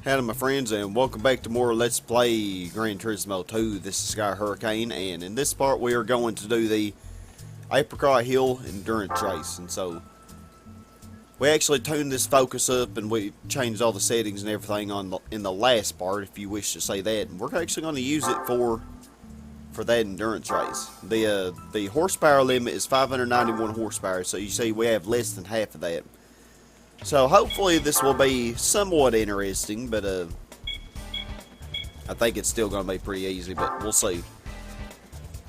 Howdy my friends, and welcome back to more Let's Play Gran Turismo 2. This is Sky Hurricane, and in this part we are going to do the Apricot Hill Endurance Race. And so we actually tuned this focus up and we changed all the settings and everything in the last part, if you wish to say that. And we're actually going to use it for that endurance race. The horsepower limit is 591 horsepower, so you see we have less than half of that. So hopefully this will be somewhat interesting, but I think it's still going to be pretty easy, but we'll see.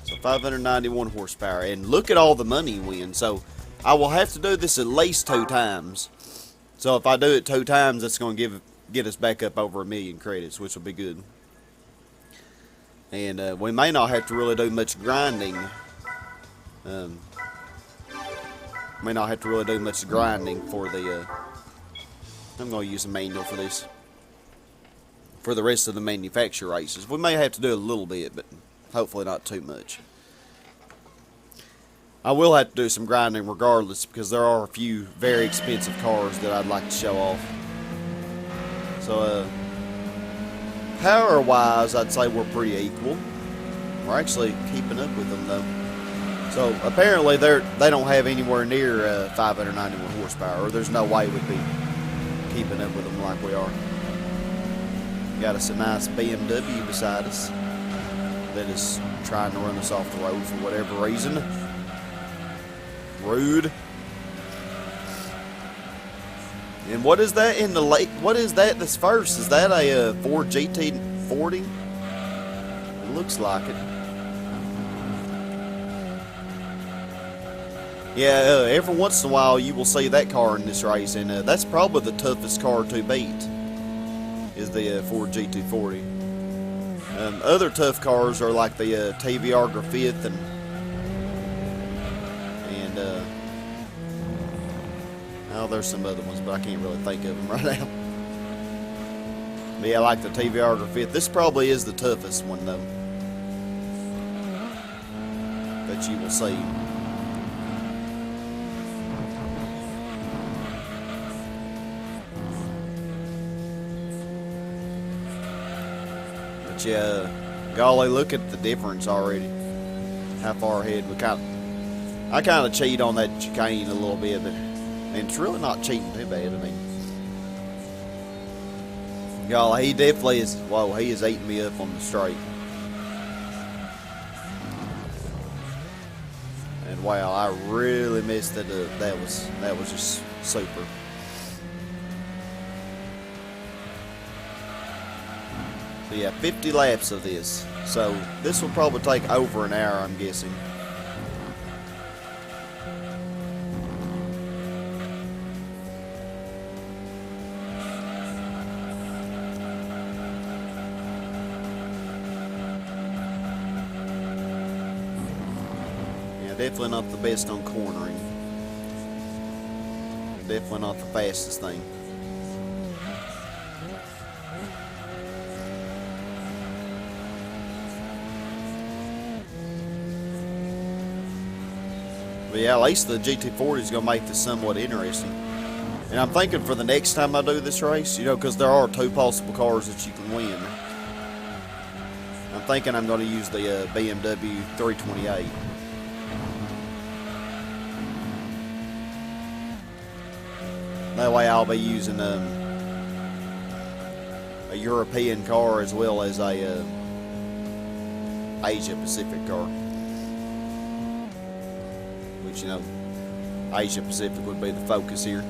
So 591 horsepower, and look at all the money you win. So I will have to do this at least 2 times. So if I do it 2 times, that's going to get us back up over 1,000,000 credits, which will be good. And we may not have to really do much grinding. May not have to really do much grinding for the I'm going to use a manual for this, for the rest of the manufacturer races. We may have to do a little bit, but hopefully not too much. I will have to do some grinding regardless, because there are a few very expensive cars that I'd like to show off. So power wise, I'd say we're pretty equal. We're actually keeping up with them though. So apparently they don't have anywhere near 591 horsepower, or there's no way we'd be keeping up with them like we are. Got us a nice BMW beside us that is trying to run us off the road for whatever reason. Rude. And what is that in the late? What is that that's first? Is that a Ford GT40? It looks like it. Yeah, every once in a while you will see that car in this race, and that's probably the toughest car to beat, is the Ford GT40. Other tough cars are like the TVR Griffith and oh, there's some other ones, but I can't really think of them right now. But yeah, I like the TVR Griffith. This probably is the toughest one though that you will see. Yeah, golly, look at the difference already. How far ahead I kind of cheat on that chicane a little bit, but it's really not cheating too bad. I mean, golly, he definitely is. Whoa, he is eating me up on the straight. And wow, I really missed it. That was just super. So yeah, 50 laps of this. So this will probably take over an hour, I'm guessing. Yeah, definitely not the best on cornering. Definitely not the fastest thing. But yeah, at least the GT40 is going to make this somewhat interesting. And I'm thinking for the next time I do this race, you know, because there are 2 possible cars that you can win. I'm thinking I'm going to use the BMW 328. That way I'll be using a European car as well as a Asia Pacific car. Which, you know, Asia Pacific would be the focus here.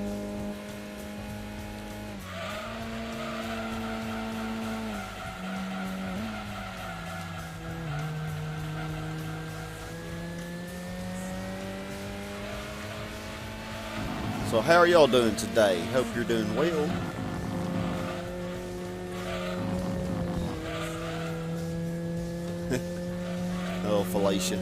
So how are y'all doing today? Hope you're doing well. Oh, Felicia.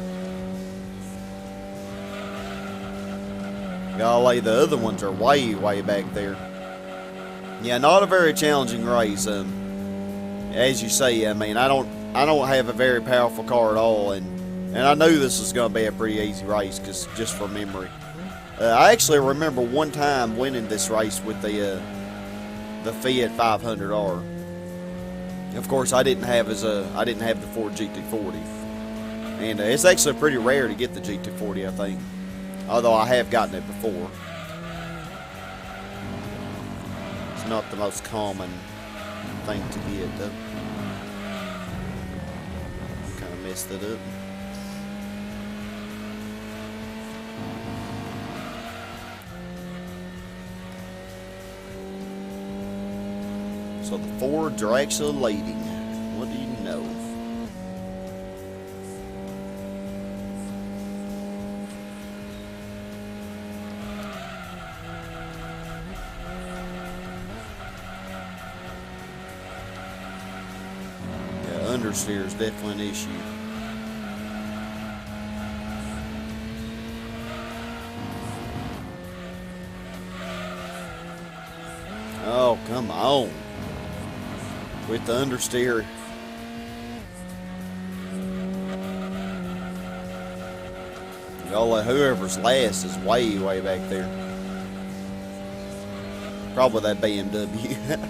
Golly, the other ones are way back there. Yeah, not a very challenging race. As you say, I mean, I don't have a very powerful car at all, and I knew this was going to be a pretty easy race, just from memory. I actually remember one time winning this race with the the Fiat 500R. Of course, I didn't have the Ford GT40, and it's actually pretty rare to get the GT40, I think. Although I have gotten it before, it's not the most common thing to get. Though. Kind of messed it up. So the Fords are actually leading. What do you know? Yeah, understeer is definitely an issue. Oh, come on. With the understeer. Y'all, whoever's last is way, way back there. Probably that BMW.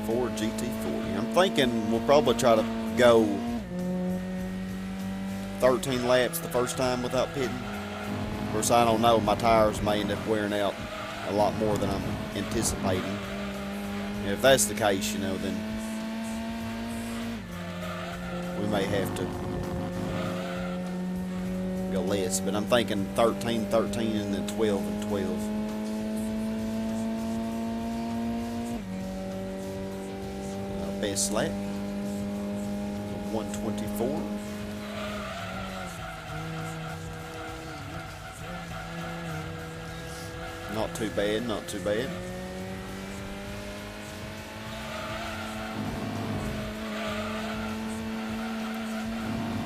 Ford GT40. I'm thinking we'll probably try to go 13 laps the first time without pitting. Of course, I don't know. My tires may end up wearing out a lot more than I'm anticipating. And if that's the case, you know, then we may have to go less. But I'm thinking 13, 13, and then 12 and 12. Best lap, 124. Not too bad, not too bad.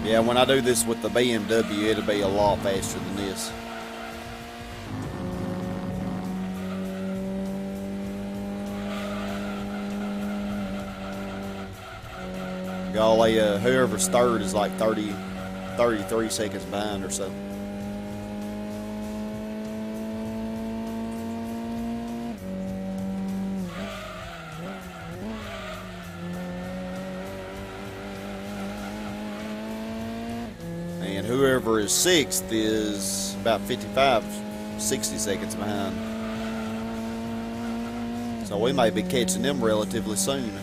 Yeah, when I do this with the BMW, it'll be a lot faster than this. Golly, whoever's third is like 33 seconds behind or so. And whoever is sixth is about 55, 60 seconds behind. So we may be catching them relatively soon.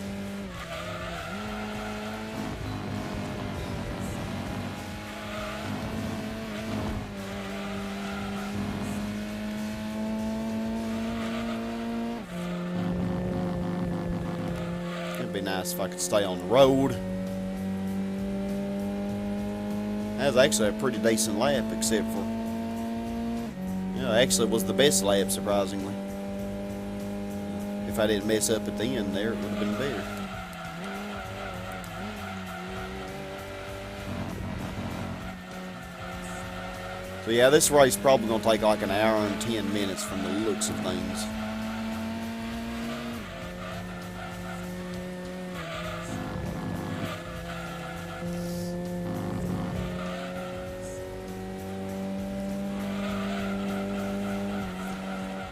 It'd be nice if I could stay on the road. That was actually a pretty decent lap, except for, you know, actually it was the best lap, surprisingly. If I didn't mess up at the end there, it would have been better. So yeah, this race is probably going to take like an hour and 10 minutes from the looks of things.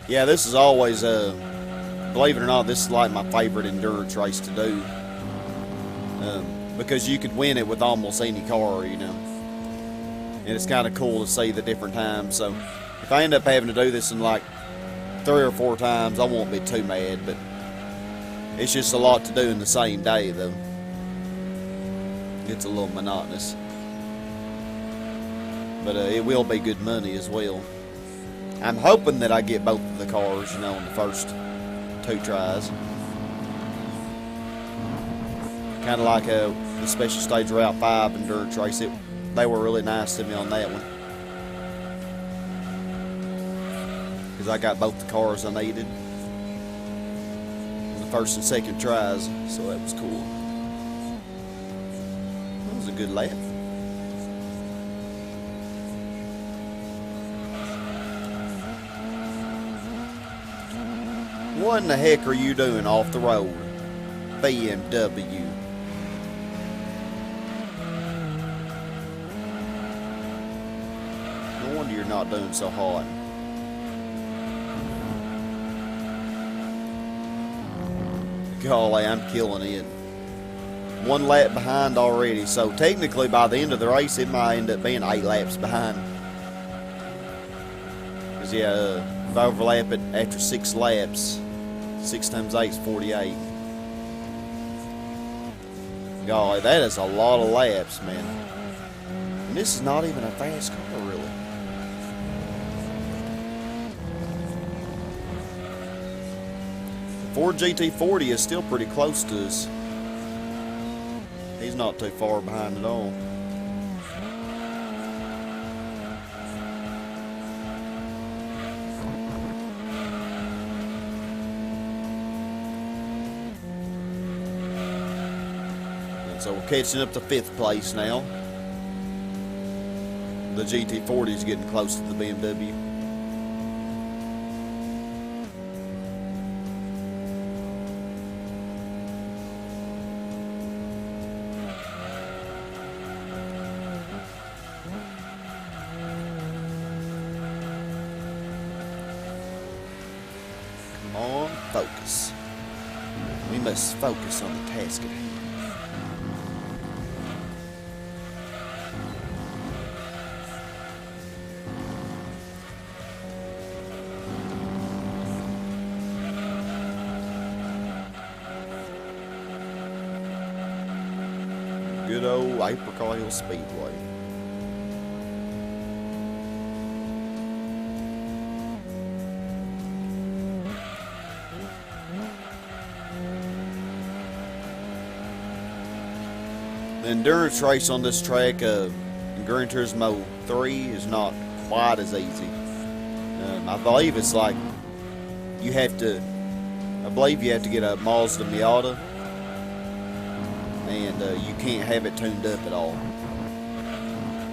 Yeah, this is always, believe it or not, this is like my favorite endurance race to do. Because you could win it with almost any car, you know. And it's kind of cool to see the different times. So if I end up having to do this in like 3 or 4 times, I won't be too mad. But it's just a lot to do in the same day, though. It's a little monotonous. But it will be good money as well. I'm hoping that I get both of the cars, you know, in the first 2 tries. Kind of like the Special Stage Route 5 endurance race. They were really nice to me on that one. Because I got both the cars I needed in the first and second tries, so that was cool. That was a good lap. What in the heck are you doing off the road, BMW? No wonder you're not doing so hot. Golly, I'm killing it. 1 lap behind already, so technically by the end of the race it might end up being 8 laps behind. Because yeah, if I overlap it after 6 laps, 6 times 8 is 48. Golly, that is a lot of laps, man. And this is not even a fast car, really. The Ford GT40 is still pretty close to us. He's not too far behind at all. And so we're catching up to 5th place now. The GT40 is getting close to the BMW. On, focus. We must focus on the task at hand. Good old Apricot Hill Speedway. The endurance race on this track in Gran Turismo 3 is not quite as easy. I believe it's like you have to get a Mazda Miata, and you can't have it tuned up at all.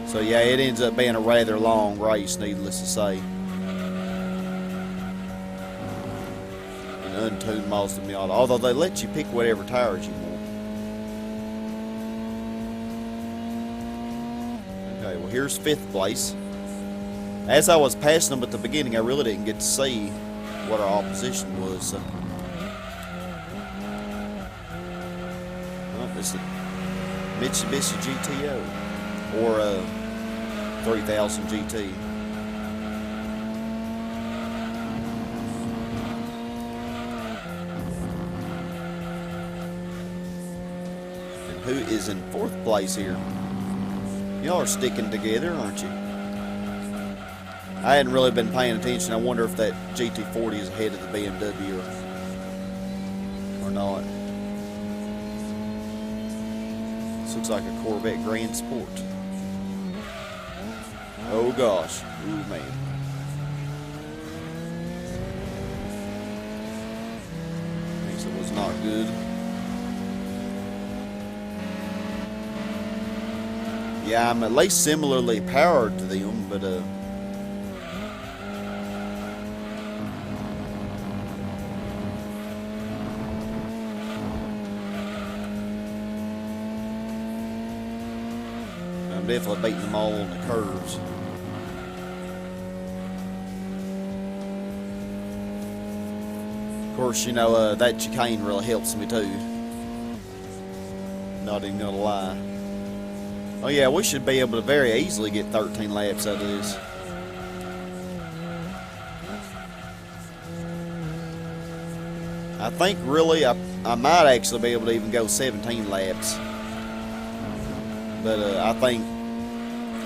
So yeah, it ends up being a rather long race, needless to say. An untuned Mazda Miata, although they let you pick whatever tires you want. Okay, well here's 5th place. As I was passing them at the beginning, I really didn't get to see what our opposition was. So. Oh, it's a Mitsubishi GTO or a 3000 GT. And who is in 4th place here? Y'all are sticking together, aren't you? I hadn't really been paying attention. I wonder if that GT40 is ahead of the BMW or not. This looks like a Corvette Grand Sport. Oh gosh. Ooh, man. This was not good. Yeah, I'm at least similarly powered to them, but I'm definitely beating them all on the curves. Of course, you know, that chicane really helps me too. Not even gonna lie. Oh yeah, we should be able to very easily get 13 laps out of this. I think really I might actually be able to even go 17 laps. But I think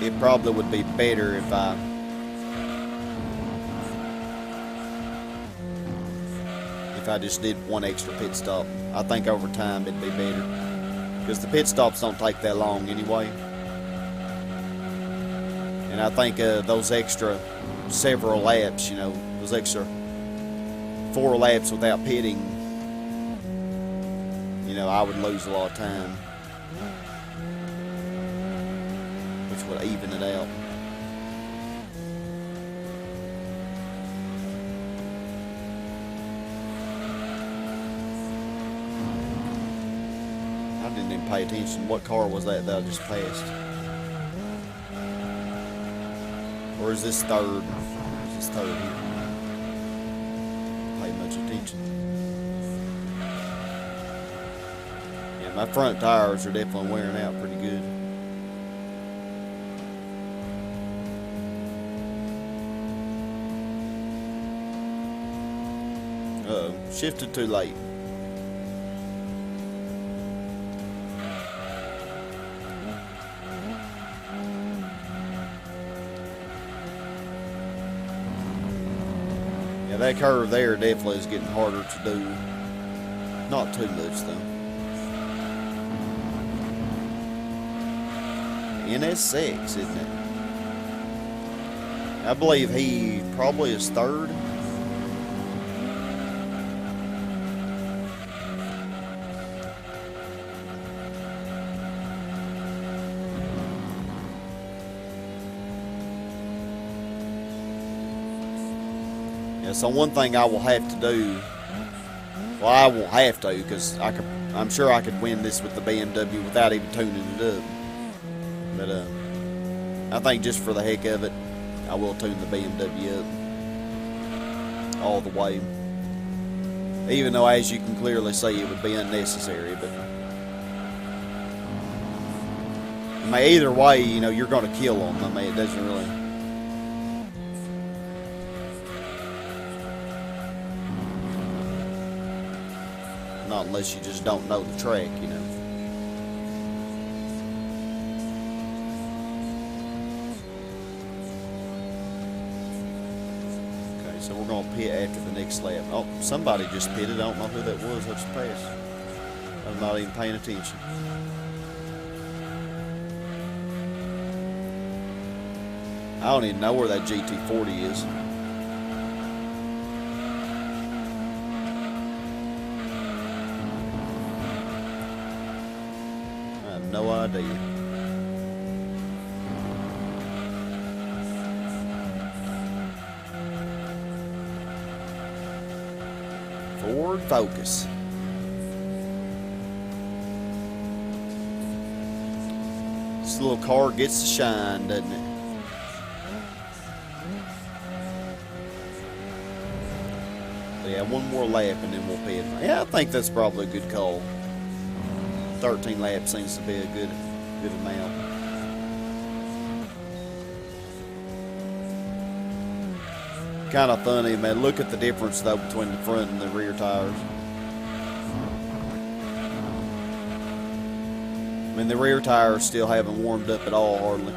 it probably would be better if I just did one extra pit stop. I think over time it'd be better. Because the pit stops don't take that long anyway. And I think those extra several laps, you know, those extra 4 laps without pitting, you know, I would lose a lot of time. Which would even it out. I didn't even pay attention. What car was that I just passed? Or is this third? Is this third here? Pay much attention. Yeah, my front tires are definitely wearing out pretty good. Uh-oh, shifted too late. Yeah, that curve there definitely is getting harder to do. Not too much though. NS6, isn't it? I believe he probably is third. Yeah, so one thing I will have to do, well, I won't have to, because I'm sure I could win this with the BMW without even tuning it up. But I think just for the heck of it, I will tune the BMW up all the way. Even though, as you can clearly see, it would be unnecessary. But I mean, either way, you know, you're going to kill them. I mean, it doesn't really. Not unless you just don't know the track, you know. Okay, so we're going to pit after the next lap. Oh, somebody just pitted. I don't know who that was. I just passed. I'm not even paying attention. I don't even know where that GT40 is. No idea. Ford Focus. This little car gets the shine, doesn't it? So yeah, one more lap and then we'll pit. Yeah, I think that's probably a good call. 13 laps seems to be a good amount. Kind of funny, man. Look at the difference though between the front and the rear tires. I mean, the rear tires still haven't warmed up at all, hardly.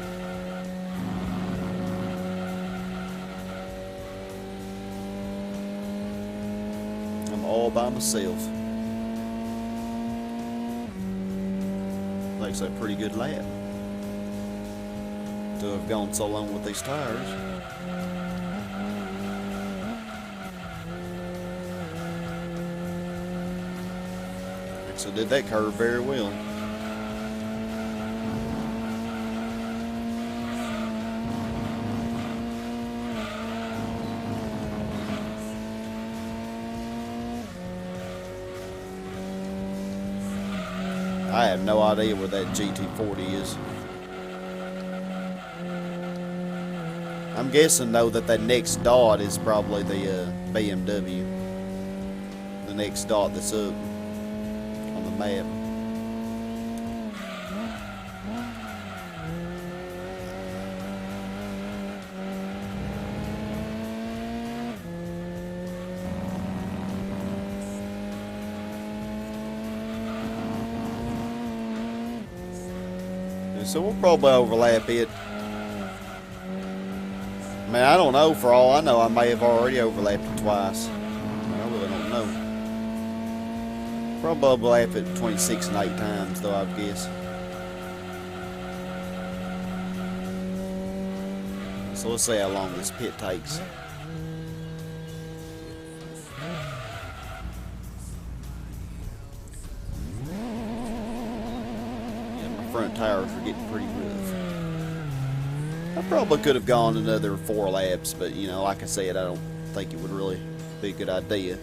I'm all by myself. Makes a pretty good lap to have gone so long with these tires. So did that curve very well. I have no idea where that GT40 is. I'm guessing though that next dot is probably the BMW. The next dot that's up on the map. So we'll probably overlap it. I mean, I don't know. For all I know, I may have already overlapped it twice. I really don't know. Probably overlap it between 6 and 8 times, though, I guess. So let's see how long this pit takes. Front tires are getting pretty rough. I probably could have gone another 4 laps, but you know, like I said, I don't think it would really be a good idea.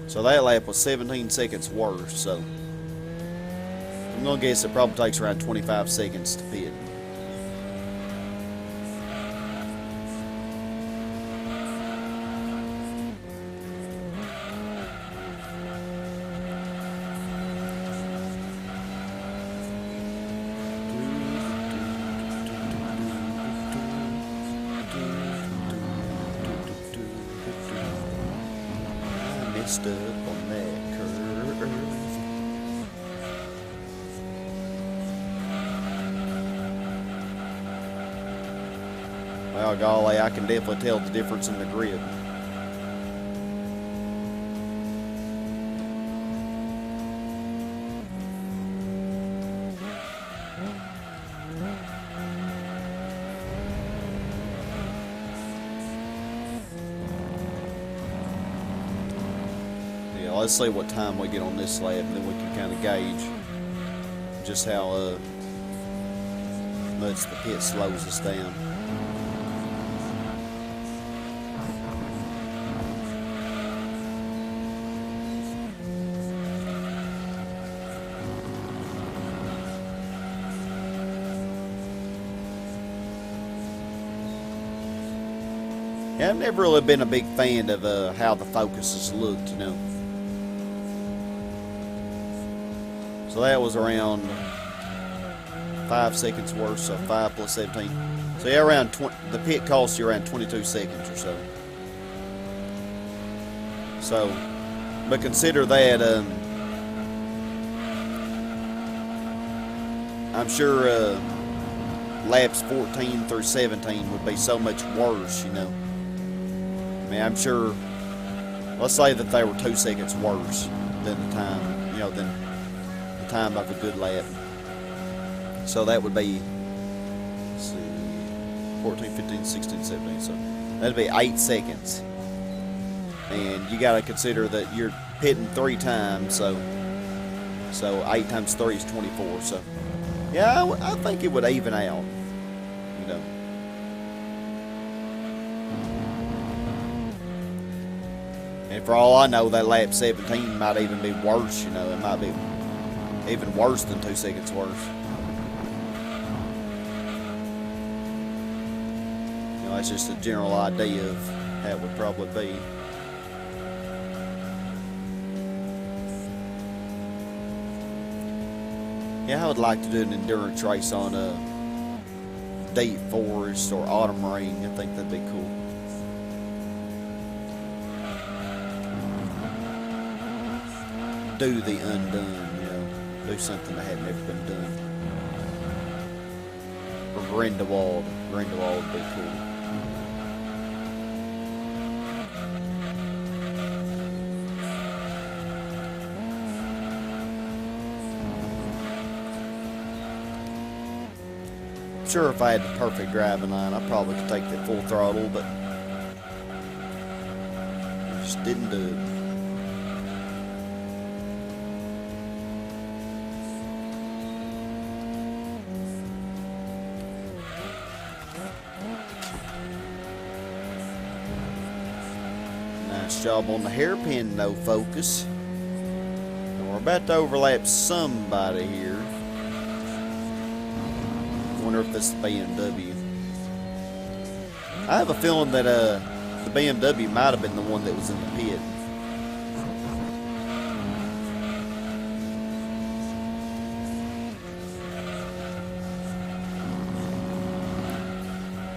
So that lap was 17 seconds worse, so I'm gonna guess it probably takes around 25 seconds to pit. Messed up on that curve. Well, golly, I can definitely tell the difference in the grip. Let's see what time we get on this lap, and then we can kind of gauge just how much the pit slows us down. Yeah, I've never really been a big fan of how the focuses looked, you know. So that was around 5 seconds worse, so 5 plus 17. So yeah, around 20, the pit costs you around 22 seconds or so. So, but consider that, I'm sure laps 14 through 17 would be so much worse, you know. I mean, I'm sure, let's say that they were 2 seconds worse than the time, you know, than time of a good lap. So that would be, let's see, 14, 15, 16, 17. So that'd be 8 seconds. And you got to consider that you're pitting 3 times. So 8 times 3 is 24. So yeah, I think it would even out, you know. And for all I know, that lap 17 might even be worse, you know. It might be even worse than 2 seconds worse. You know, that's just a general idea of how it would probably be. Yeah, I would like to do an endurance race on a deep forest or autumn rain. I think that'd be cool. Do the undone. Do something that had never been done. Or Grindelwald. Grindelwald would be cool. I'm sure if I had the perfect driving line, I probably could take that full throttle, but I just didn't do it. Nice job on the hairpin, no focus. And we're about to overlap somebody here. Wonder if this is the BMW. I have a feeling that the BMW might have been the one that was in the pit.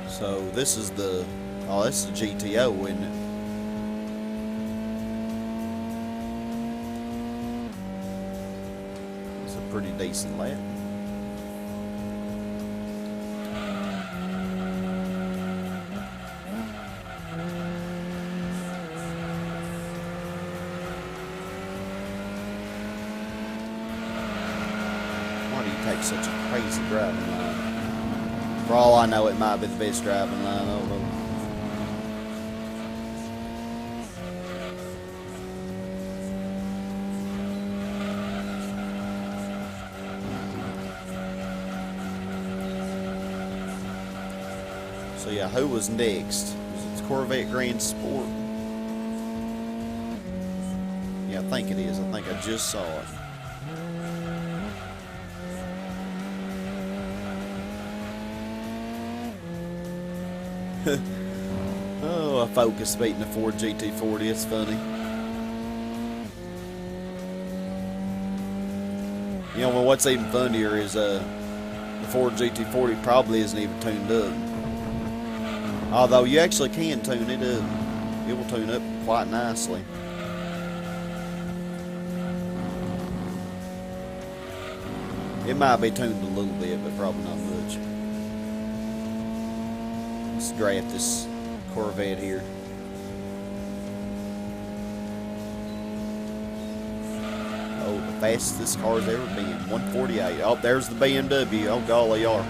So this is the, oh, that's the GTO, isn't it? It's a pretty decent lap. Why do you take such a crazy driving line? For all I know, it might be the best driving line. I don't know. So yeah, who was next? Was it the Corvette Grand Sport? Yeah, I think it is. I think I just saw it. Oh, a Focus beating a Ford GT40. It's funny. You know, what's even funnier is the Ford GT40 probably isn't even tuned up. Although you actually can tune it up. It will tune up quite nicely. It might be tuned a little bit, but probably not much. Let's draft this Corvette here. Oh, the fastest this car's ever been. 148. Oh, there's the BMW. Oh, golly, y'all.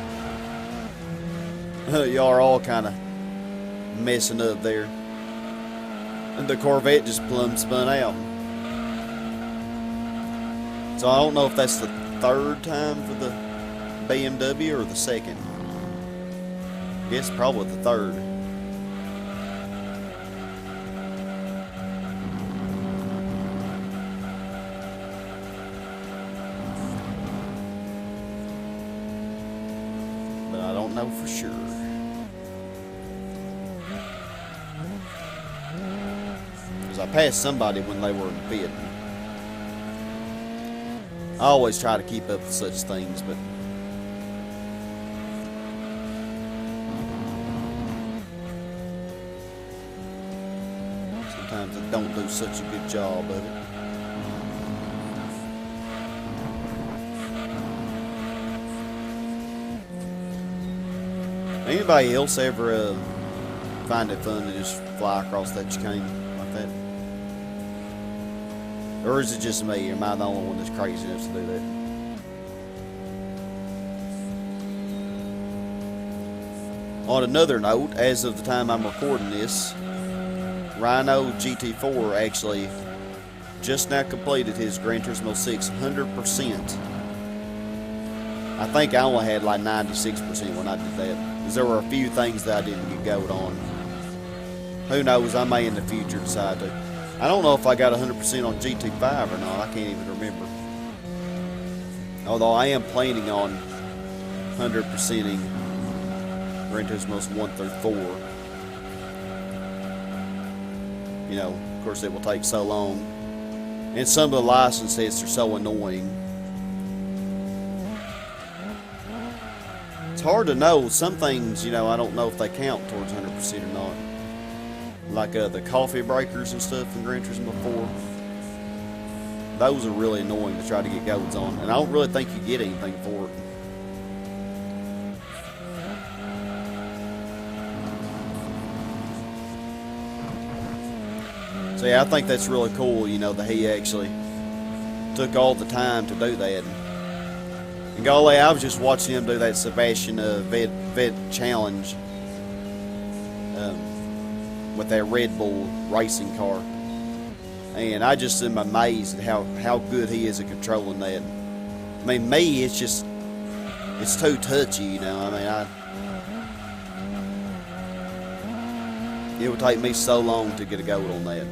Y'all are all kind of messing up there. And the Corvette just plumb spun out. So I don't know if that's the third time for the BMW or the second. I guess probably the third. But I don't know for sure. Because I passed somebody when they were in pit. I always try to keep up with such things, but sometimes I don't do such a good job of it. Anybody else ever find it fun to just fly across that chicane like that? Or is it just me? Am I the only one that's crazy enough to do that? On another note, as of the time I'm recording this, Rhino GT4 actually just now completed his Gran Turismo 6 100%. I think I only had like 96% when I did that, because there were a few things that I didn't get gold on. Who knows, I may in the future decide to. I don't know if I got 100% on GT5 or not. I can't even remember. Although I am planning on 100%ing Gran Turismo's 1 through 4. You know, of course it will take so long. And some of the license tests are so annoying. It's hard to know. Some things, you know, I don't know if they count towards 100% or not. Like the coffee breakers and stuff in Gran Turismo 4. Those are really annoying to try to get golds on. And I don't really think you get anything for it. So yeah, I think that's really cool, you know, that he actually took all the time to do that. And golly, I was just watching him do that Sebastian Vet Challenge. With that Red Bull racing car, and I just am amazed at how good he is at controlling that. I mean, me, it's too touchy, you know. I mean, it would take me so long to get a gold on that.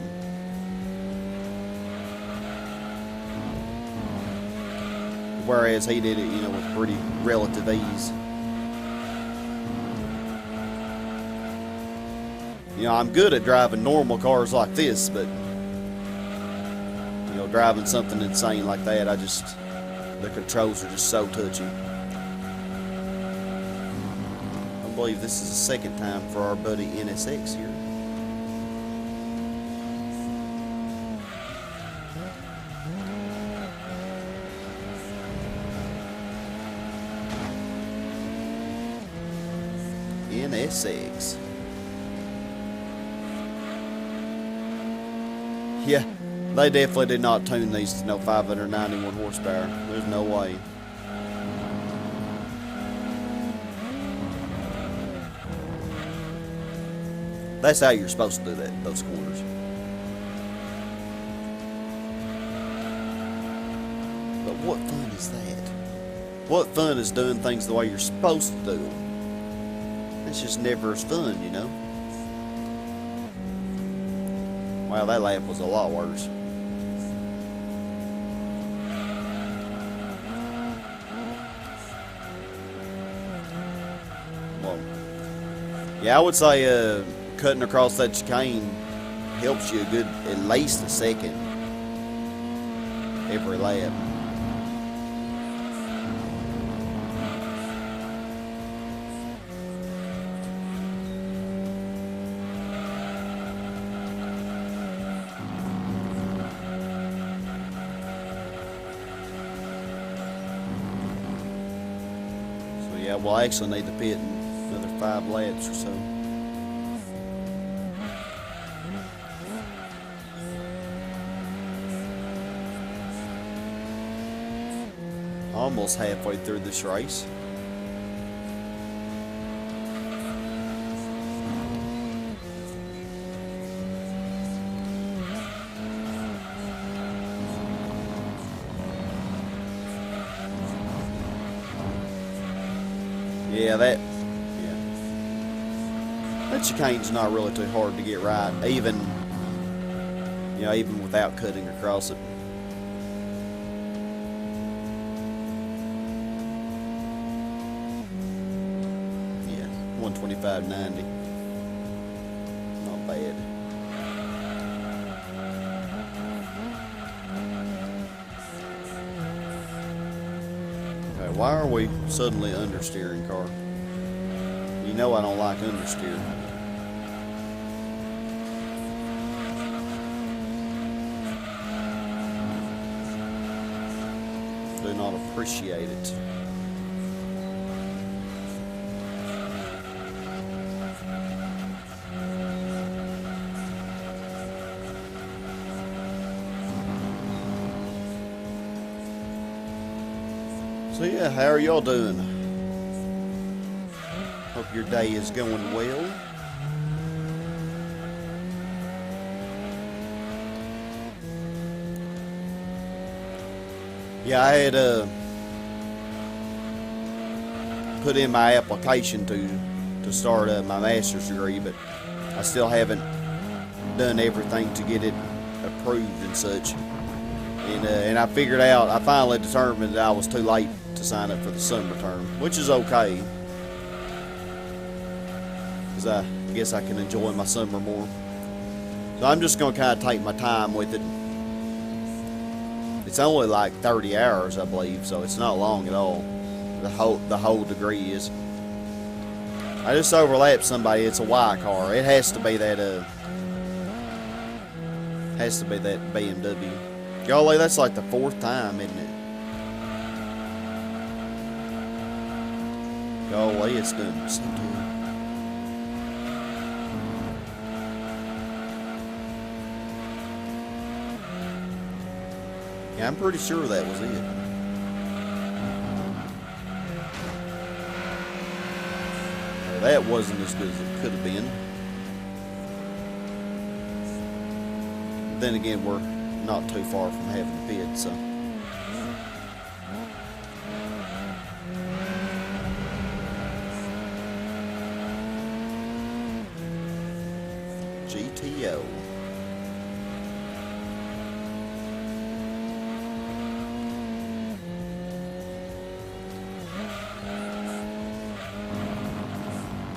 Whereas he did it, you know, with pretty relative ease. You know, I'm good at driving normal cars like this, but, you know, driving something insane like that, the controls are just so touchy. I believe this is the second time for our buddy NSX here. NSX. Yeah, they definitely did not tune these to no 591 horsepower. There's no way. That's how you're supposed to do that, those corners. But what fun is that? What fun is doing things the way you're supposed to do them? It's just never as fun, you know? Wow, that lap was a lot worse. Well, Yeah, I would say cutting across that chicane helps you a good, at least a second every lap. So yeah, we'll actually need to pit in another 5 laps or so. Almost halfway through this race. Yeah, that chicane's not really too hard to get right, even even without cutting across it. Yeah, 125.90. Not bad. Okay, why are we suddenly understeering, car? You know I don't like understeer. Do not appreciate it. So yeah, how are y'all doing? Hope your day is going well. Yeah, I had put in my application to start my master's degree, but I still haven't done everything to get it approved and such. And I figured out, I finally determined that I was too late to sign up for the summer term, which is okay, because I guess I can enjoy my summer more. So I'm just going to kind of take my time with it. It's only like 30 hours, I believe, so it's not long at all. The whole degree is. I just overlapped somebody. It's a Y car. It has to be that BMW. Golly, that's like the 4th time, isn't it? Golly, it's done so good. Yeah, I'm pretty sure that was it. Well, that wasn't as good as it could have been. Then again, we're not too far from having a pit, so. GTO.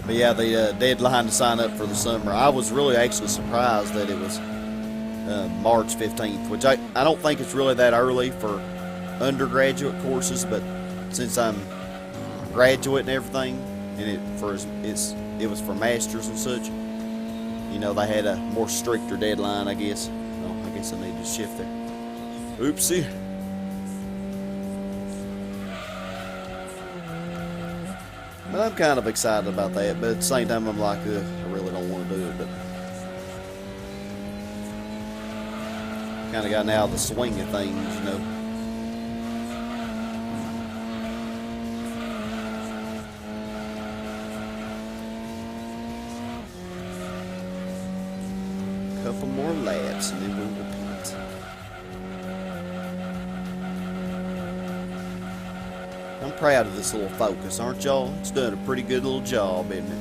But yeah, the deadline to sign up for the summer, I was really actually surprised that it was March 15th, which I don't think it's really that early for undergraduate courses, but since I'm graduate and everything, and it was for masters and such, they had a more stricter deadline, I guess. Oh, I guess I need to shift there. Oopsie. But I'm kind of excited about that, but at the same time I'm like, I really don't want to do it, but kind of gotten out of the swing of things, Couple more laps and then we'll repeat. I'm proud of this little Focus, aren't y'all? It's done a pretty good little job, isn't it?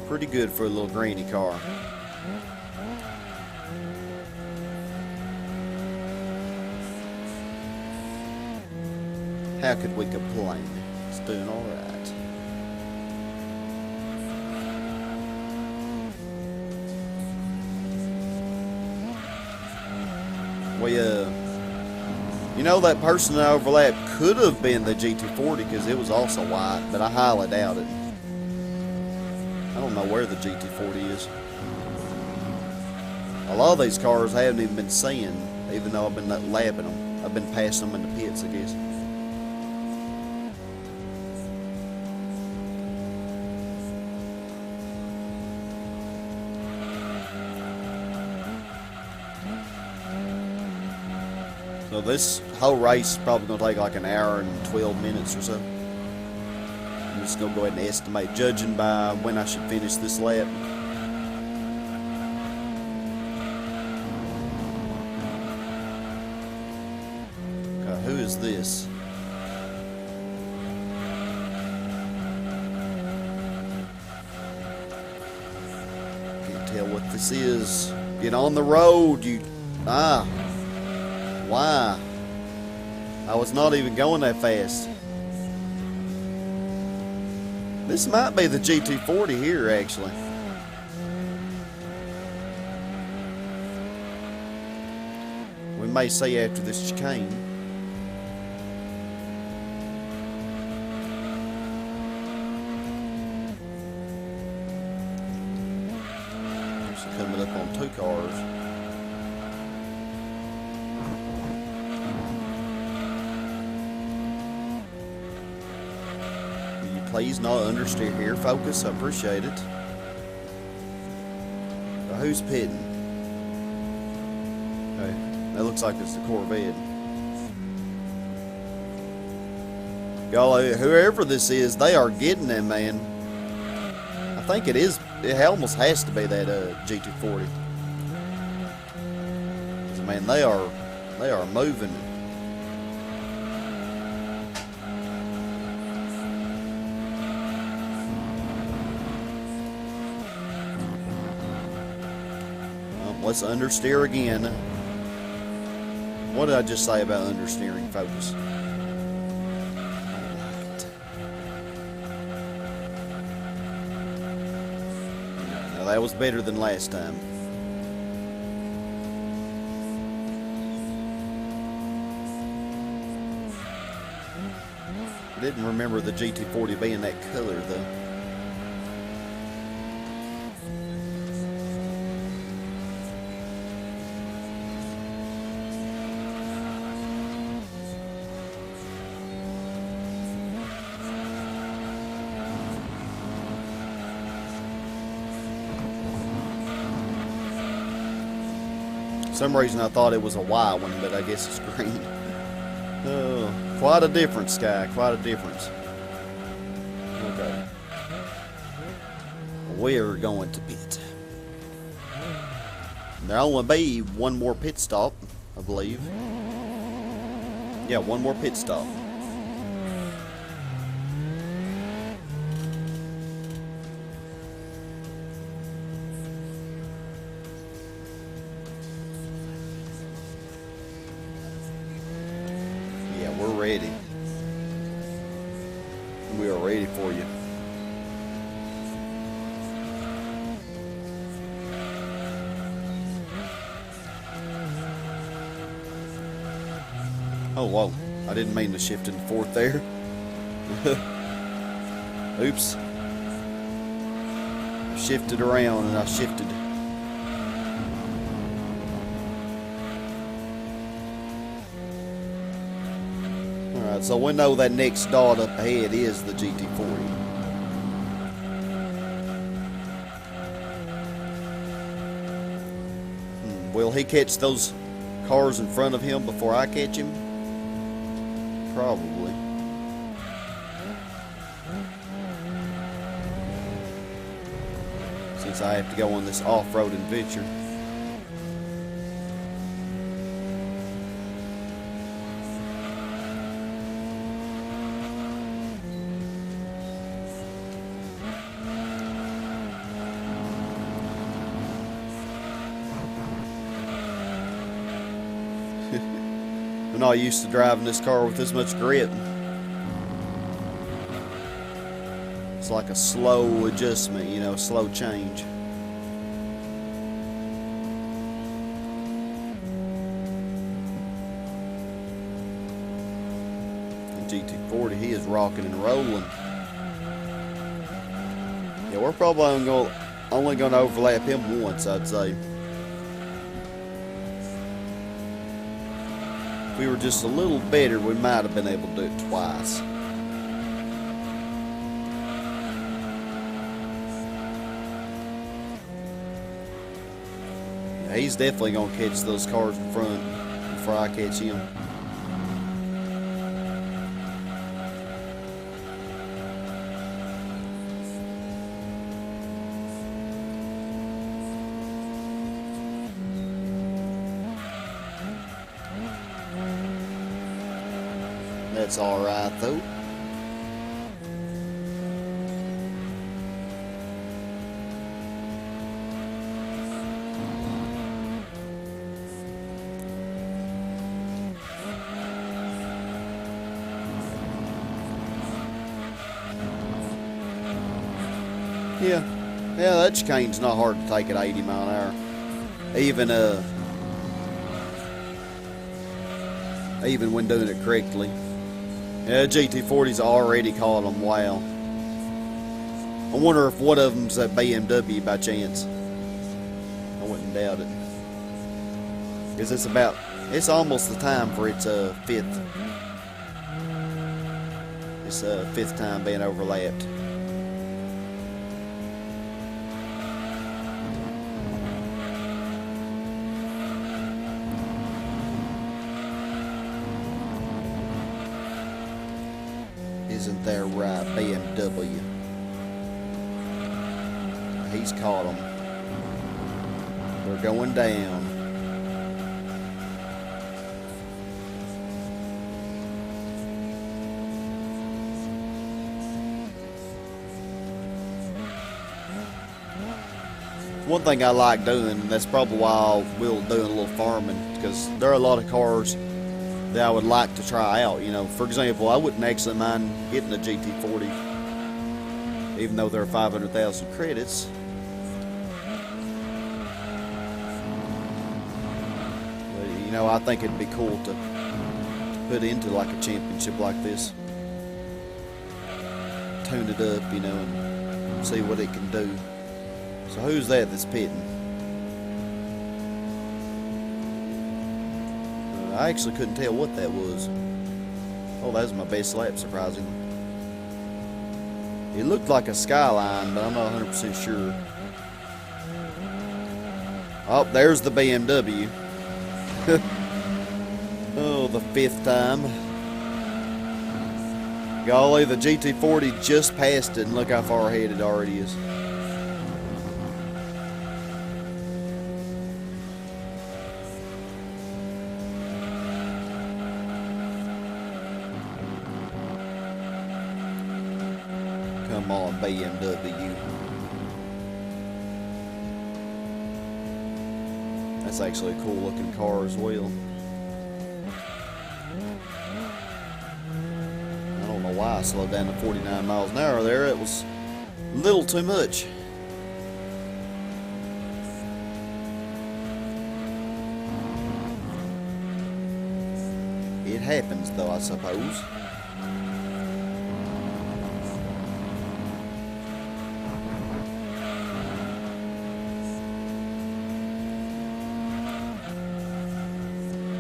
Pretty good for a little granny car. How could we complain? It's doing all right. We, you know, that person that overlapped could have been the GT40 because it was also white, but I highly doubt it. I don't know where the GT40 is. A lot of these cars I haven't even been seeing, even though I've been lapping them. I've been passing them in the pits, I guess. So this whole race is probably going to take like an hour and 12 minutes or so. I'm just going to go ahead and estimate, judging by when I should finish this lap. Okay, who is this? Can't tell what this is. Get on the road, you... Why? I was not even going that fast. This might be the GT40 here, actually. We may see after this chicane. It's coming up on two cars. Please not understeer here, focus. I appreciate it. Now, who's pitting? Okay, that looks like it's the Corvette. Golly, whoever this is, they are getting them, man. I think it is. It almost has to be that GT40. Man, they are moving. Let's understeer again. What did I just say about understeering, folks? Now that was better than last time. I didn't remember the GT40 being that color, though. For some reason I thought it was a white one, but I guess it's green. Oh, quite a difference, Sky. Quite a difference. Okay. We're going to pit. There'll only be one more pit stop, I believe. Yeah, one more pit stop. We're ready. We are ready for you. Oh, whoa. I didn't mean to shift in fourth there. Oops. I shifted around and I shifted. Alright, so we know that next dot up ahead is the GT40. Will he catch those cars in front of him before I catch him? Probably. Since I have to go on this off-road adventure. I'm not used to driving this car with this much grip. It's like a slow adjustment, you know, slow change. GT40. He is rocking and rolling. Yeah, we're probably only going to overlap him once, I'd say. If we were just a little better, we might have been able to do it twice. Yeah, he's definitely going to catch those cars in front before I catch him. That's alright though. Yeah, that chicane's not hard to take at 80 mile an hour. Even when doing it correctly. Yeah, GT40's already caught them. Wow. I wonder if one of them's that BMW by chance. I wouldn't doubt it. Because it's almost the time for its fifth time being overlapped. Isn't that right, BMW? He's caught them. They're going down. One thing I like doing, and that's probably why I will do a little farming, because there are a lot of cars that I would like to try out. You know, for example, I wouldn't actually mind getting a GT40, even though there are 500,000 credits. But, you know, I think it'd be cool to put into like a championship like this. Tune it up, you know, and see what it can do. So who's that's pitting? I actually couldn't tell what that was. Oh, that was my best lap, surprisingly. It looked like a Skyline, but I'm not 100% sure. Oh, there's the BMW. Oh, the fifth time. Golly, the GT40 just passed it, and look how far ahead it already is. Come on, BMW. That's actually a cool looking car as well. I don't know why I slowed down to 49 miles an hour there. It was a little too much. It happens though, I suppose.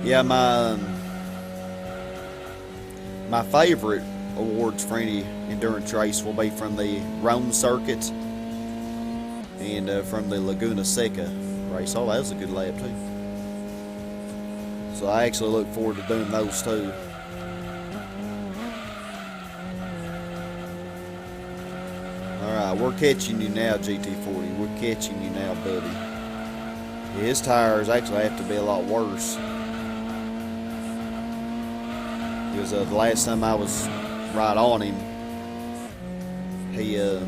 Yeah, my favorite awards for any endurance race will be from the Rome circuit and from the Laguna Seca race. Oh, that was a good lap too. So I actually look forward to doing those too. Alright, we're catching you now, GT40. We're catching you now, buddy. Yeah, his tires actually have to be a lot worse. Because the last time I was right on him, he had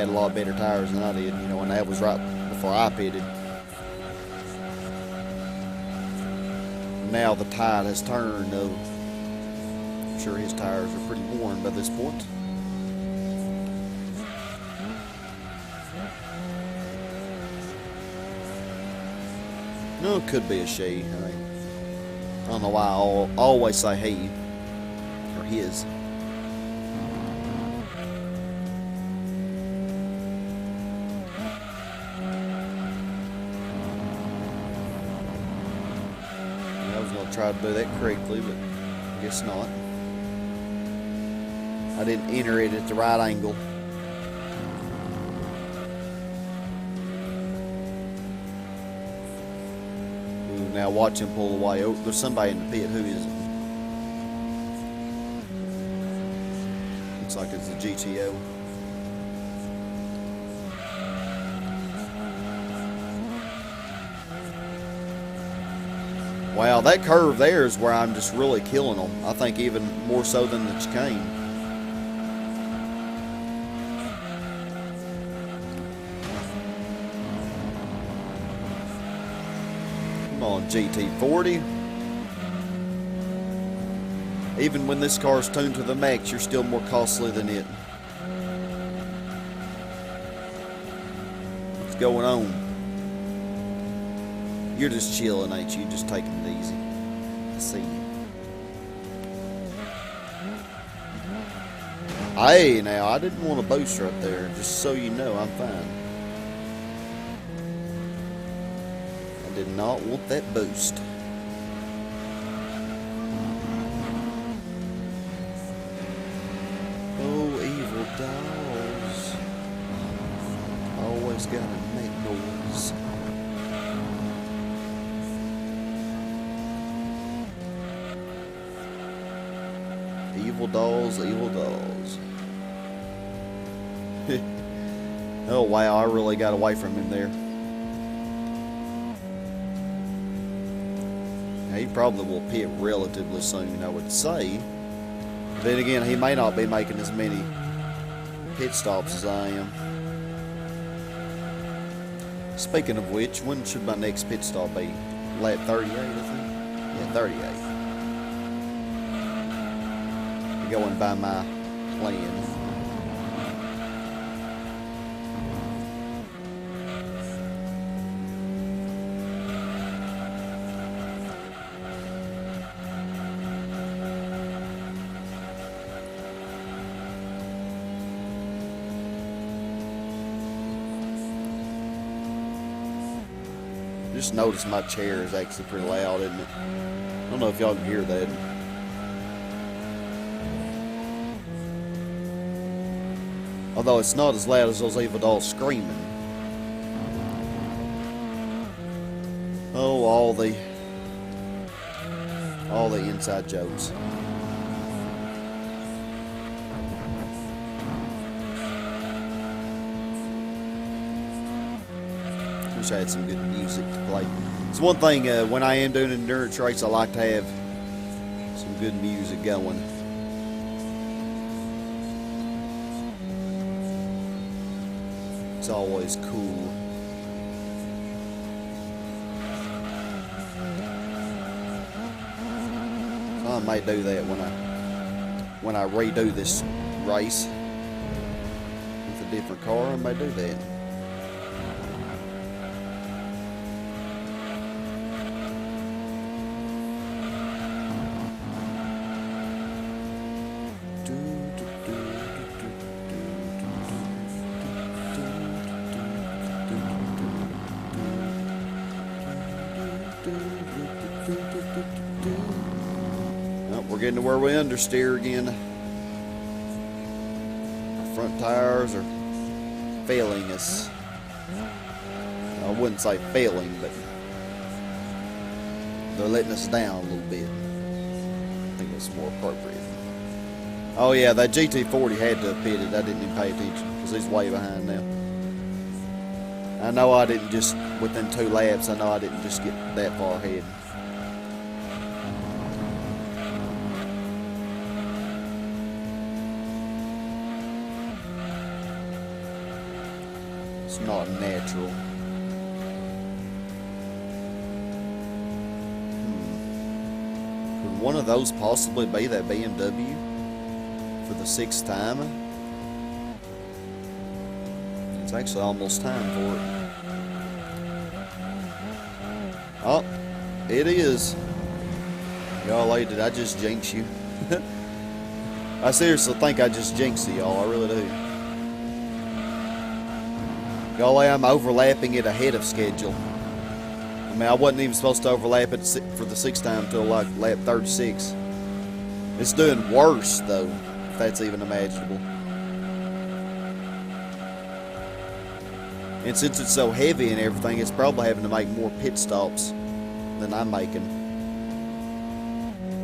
a lot better tires than I did, you know, and that was right before I pitted. Now the tide has turned, though. I'm sure his tires are pretty worn by this point. No, it could be a shade. I mean, I don't know why I always say he or his. I was going to try to do that correctly, but I guess not. I didn't enter it at the right angle. Ooh, now watch him pull away. Oh, there's somebody in the pit. Who is it? Looks like it's the GTO. Wow, that curve there is where I'm just really killing them. I think even more so than the chicane. Come on, GT40. Even when this car's tuned to the max, you're still more costly than it. What's going on? You're just chilling, ain't you? Just taking it easy. I see you. Hey, now, I didn't want to boost right there. Just so you know, I'm fine. I did not want that boost. Oh, evil dolls. Always gotta make noise. Evil dolls, evil dolls. Oh wow, I really got away from him there. Now, he probably will pit relatively soon, I would say. But then again, he may not be making as many pit stops as I am. Speaking of which, when should my next pit stop be? Lap 38, I think? Yeah, 38. Going by my plan. Just noticed my chair is actually pretty loud, isn't it? I don't know if y'all can hear that. Although it's not as loud as those evil dolls screaming. Oh, all the inside jokes. Wish I had some good music to play. It's one thing when I am doing an endurance race, I like to have some good music going. It's always cool. So I may do that when I redo this race with a different car. I may do that. We're getting to where we understeer again. Our front tires are failing us. I wouldn't say failing, but they're letting us down a little bit. I think that's more appropriate. Oh yeah, that GT40 had to have pitted. I didn't even pay attention because he's way behind now. I know I didn't just, within 2 laps, I know I didn't just get that far ahead. It's not natural. Could one of those possibly be that BMW for the 6th time? It's actually almost time for it. Oh, it is. Y'all, did I just jinx you? I seriously think I just jinxed y'all. I really do. Y'all, I'm overlapping it ahead of schedule. I mean, I wasn't even supposed to overlap it for the 6th time until like lap 36. It's doing worse, though, if that's even imaginable. And since it's so heavy and everything, it's probably having to make more pit stops than I'm making.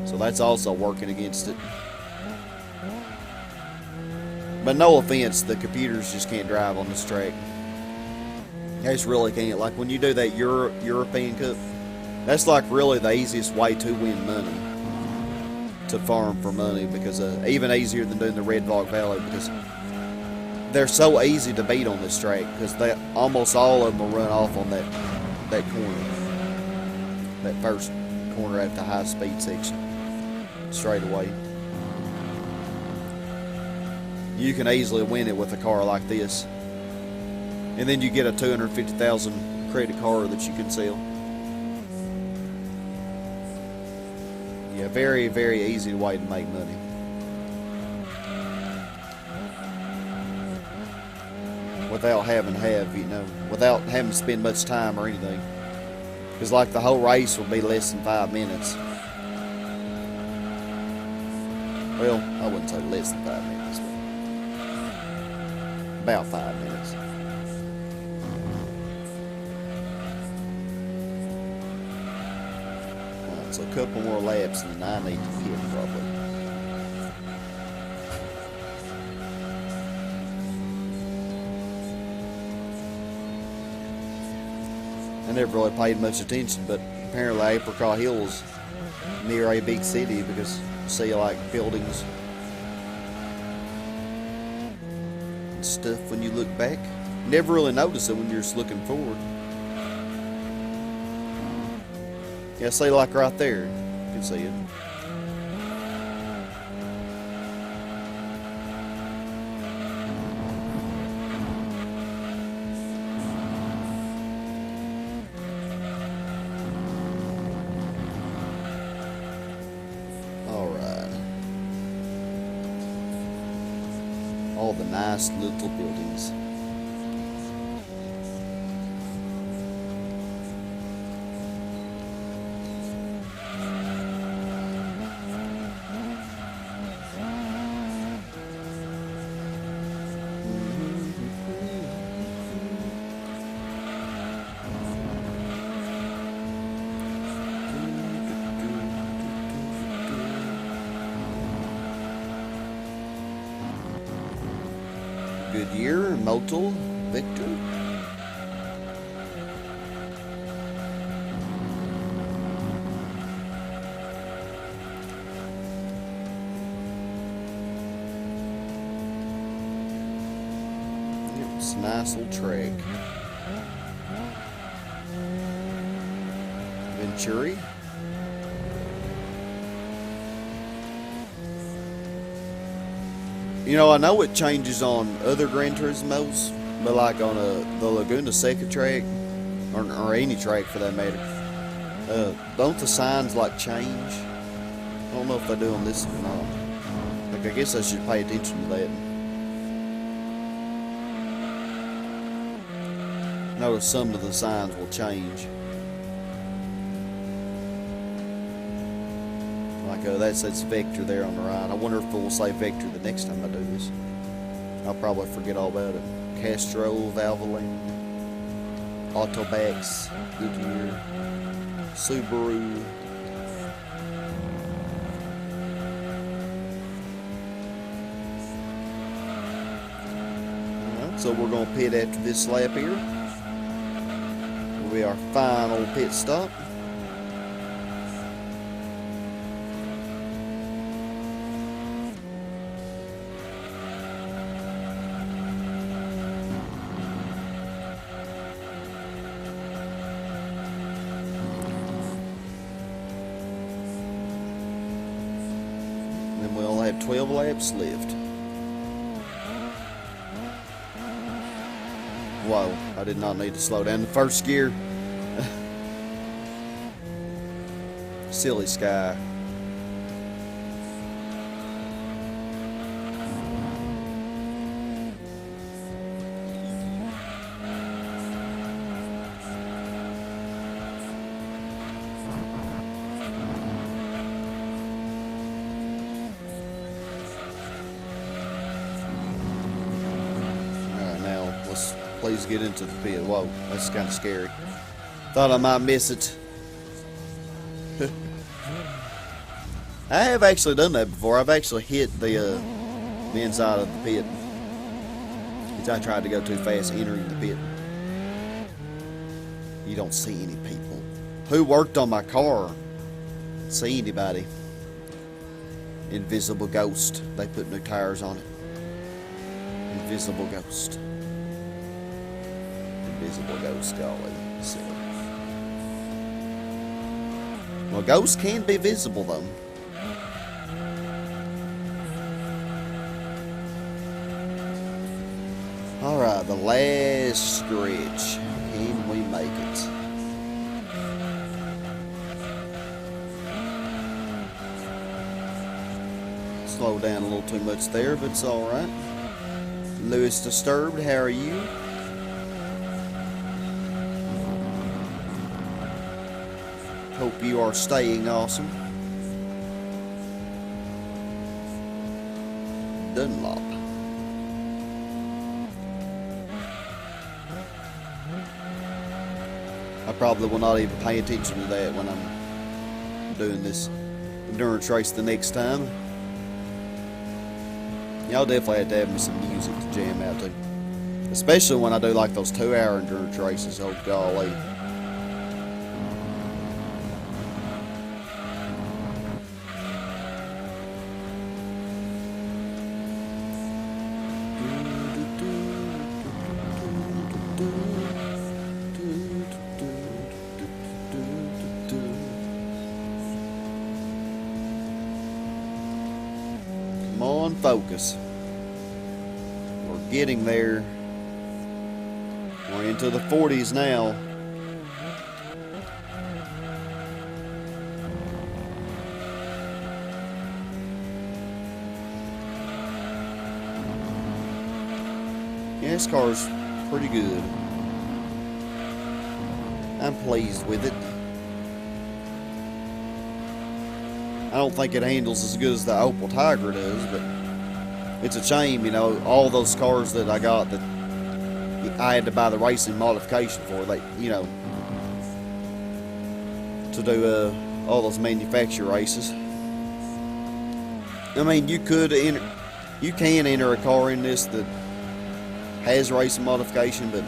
So that's also working against it. But no offense, the computers just can't drive on this track. They just really can't. Like when you do that European Cup, that's like really the easiest way to win money. To farm for money, because even easier than doing the Red Vog Valley, because they're so easy to beat on this track, because they almost all of them will run off on that corner, that first corner at the high speed section straight away. You can easily win it with a car like this, and then you get a 250,000 credit car that you can sell. Yeah, very, very easy way to make money. Without having without having to spend much time or anything. Because like the whole race will be less than 5 minutes. Well, I wouldn't say less than 5 minutes, but about 5 minutes. So a couple more laps and I need to pit probably. I never really paid much attention, but apparently Apricot Hill is near a big city, because you see like buildings and stuff when you look back. Never really notice it when you're just looking forward. Yeah, see, like right there, you can see it. All right. All the nice little buildings. Goodyear, Motul, Victor. Yep, it's a nice little track. Venturi. You know, I know it changes on other Gran Turismos, but like on the Laguna Seca track, or any track for that matter, don't the signs like change? I don't know if they do on this or not. Like, I guess I should pay attention to that. Notice some of the signs will change. Like that says Vector there on the right. I wonder if it will say Vector the next time I do this. I'll probably forget all about it. Castro, Valvoline, Autobax, Goodyear, Subaru. Alright, so we're going to pit after this lap here. Will be our final pit stop. Then we only have 12 laps left. Whoa, I did not need to slow down the first gear. Silly Sky. Please get into the pit. Whoa, that's kind of scary. Thought I might miss it. I have actually done that before. I've actually hit the inside of the pit. I tried to go too fast entering the pit. You don't see any people. Who worked on my car? See anybody? Invisible ghost. They put new tires on it. Invisible ghost. Invisible ghost, golly. Silly. Well, ghosts can be visible though. Alright, the last stretch. Can we make it? Slow down a little too much there, but it's alright. Lewis Disturbed, how are you? Hope you are staying awesome. Dunlop. I probably will not even pay attention to that when I'm doing this endurance race the next time. Y'all definitely have to have me some music to jam out to. Especially when I do like those 2-hour endurance races. Oh golly. On, focus. We're getting there. We're into the 40s now. Yeah, this car's pretty good. I'm pleased with it. I don't think it handles as good as the Opel Tiger does, but it's a shame, you know, all those cars that I got that I had to buy the racing modification for, like, you know, to do all those manufacturer races. I mean, you can enter a car in this that has racing modification, but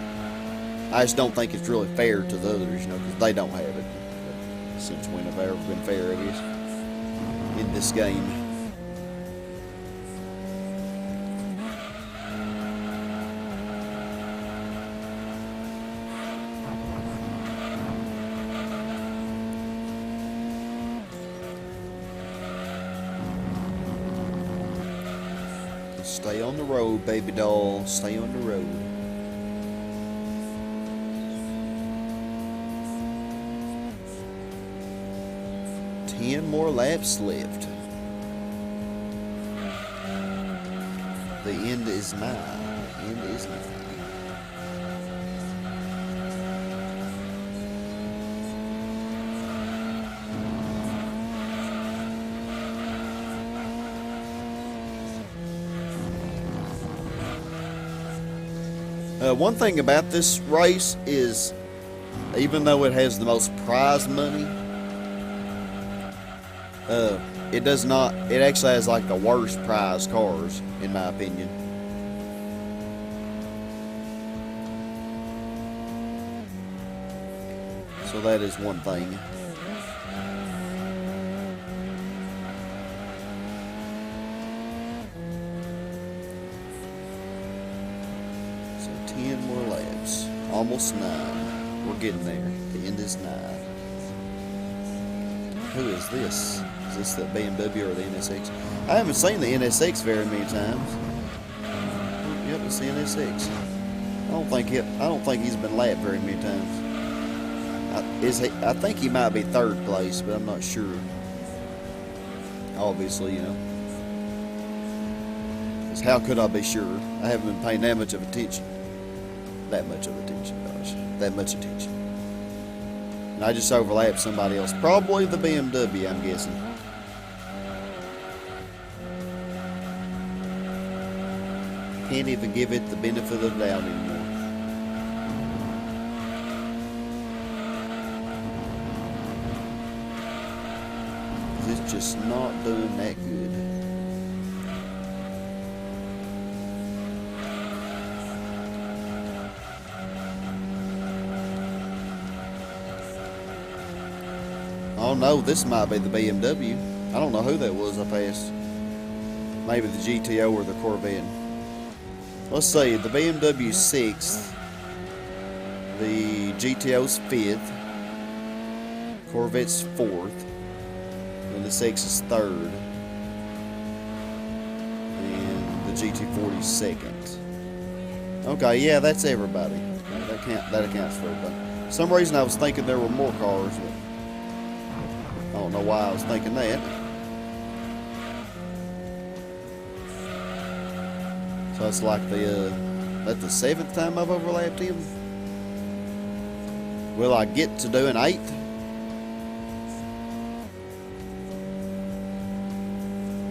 I just don't think it's really fair to the others, you know, because they don't have it. But since when have I ever been fair, I guess, in this game? Stay on the road, baby doll. Stay on the road. Ten more laps left. The end is nigh. The end is nigh. One thing about this race is, even though it has the most prize money, it does not. It actually has like the worst prize cars, in my opinion. So that is one thing. So 10 more laps. Almost 9. We're getting there. The end is nigh. Who is this? Is this the BMW or the NSX? I haven't seen the NSX very many times. Yep, it's the NSX. I don't think he's been lapped very many times. I think he might be third place, but I'm not sure. Obviously, you know. 'Cause how could I be sure? I haven't been paying that much of attention. That much of attention, gosh. That much attention. And I just overlapped somebody else. Probably the BMW, I'm guessing. Can't even give it the benefit of the doubt anymore. It's just not doing that good. Oh no, this might be the BMW. I don't know who that was I passed. Maybe the GTO or the Corvette. Let's see, the BMW's 6th. The GTO's 5th. Corvette's 4th. And the 6 is 3rd. And the GT40's 2nd. Okay, yeah, that's everybody. That accounts for everybody. For some reason I was thinking there were more cars, but I don't know why I was thinking that. So it's like that's the 7th time I've overlapped him. Will I get to do an 8th?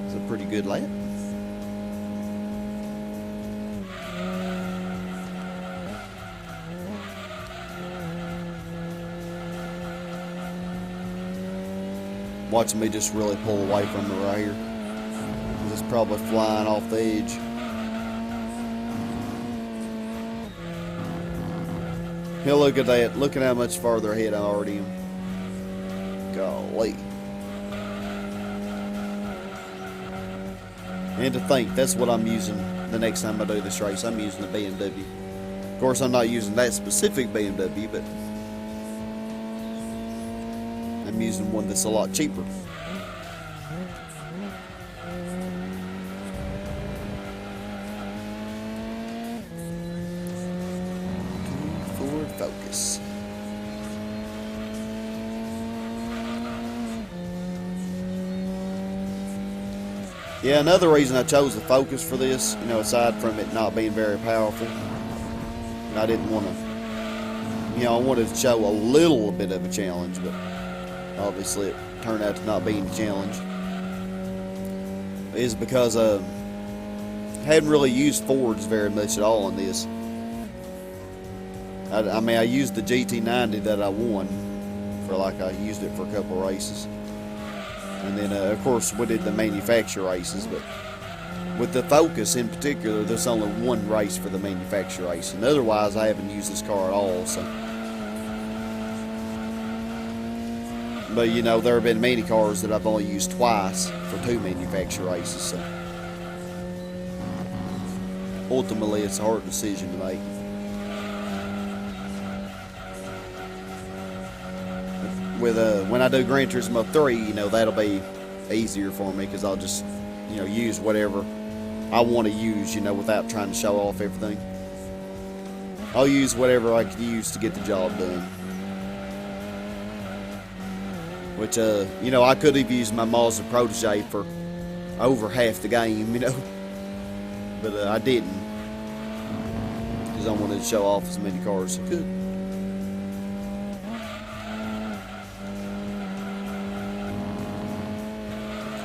It's a pretty good lap. Watching me just really pull away from it right here. It's probably flying off the edge. Hey, look at that. Look at how much farther ahead I already am. Golly. And to think, that's what I'm using the next time I do this race. I'm using the BMW. Of course, I'm not using that specific BMW, but I'm using one that's a lot cheaper. Forward focus. Yeah, another reason I chose the Focus for this, you know, aside from it not being very powerful, I didn't want to, you know, I wanted to show a little bit of a challenge, but obviously it turned out to not be a challenge, is because I hadn't really used Fords very much at all in this. I mean, I used the GT90 that I won for, like, I used it for a couple of races. And then, of course, we did the manufacturer races, but with the Focus in particular, there's only one race for the manufacturer race. And otherwise, I haven't used this car at all, so. But, you know, there have been many cars that I've only used twice for 2 manufacturer races, so. Ultimately, it's a hard decision to make. With when I do Gran Turismo 3, you know, that'll be easier for me because I'll just, you know, use whatever I want to use, you know, without trying to show off everything. I'll use whatever I can use to get the job done. Which, you know, I could have used my Mazda Protege for over half the game, you know, but I didn't because I wanted to show off as many cars as I could.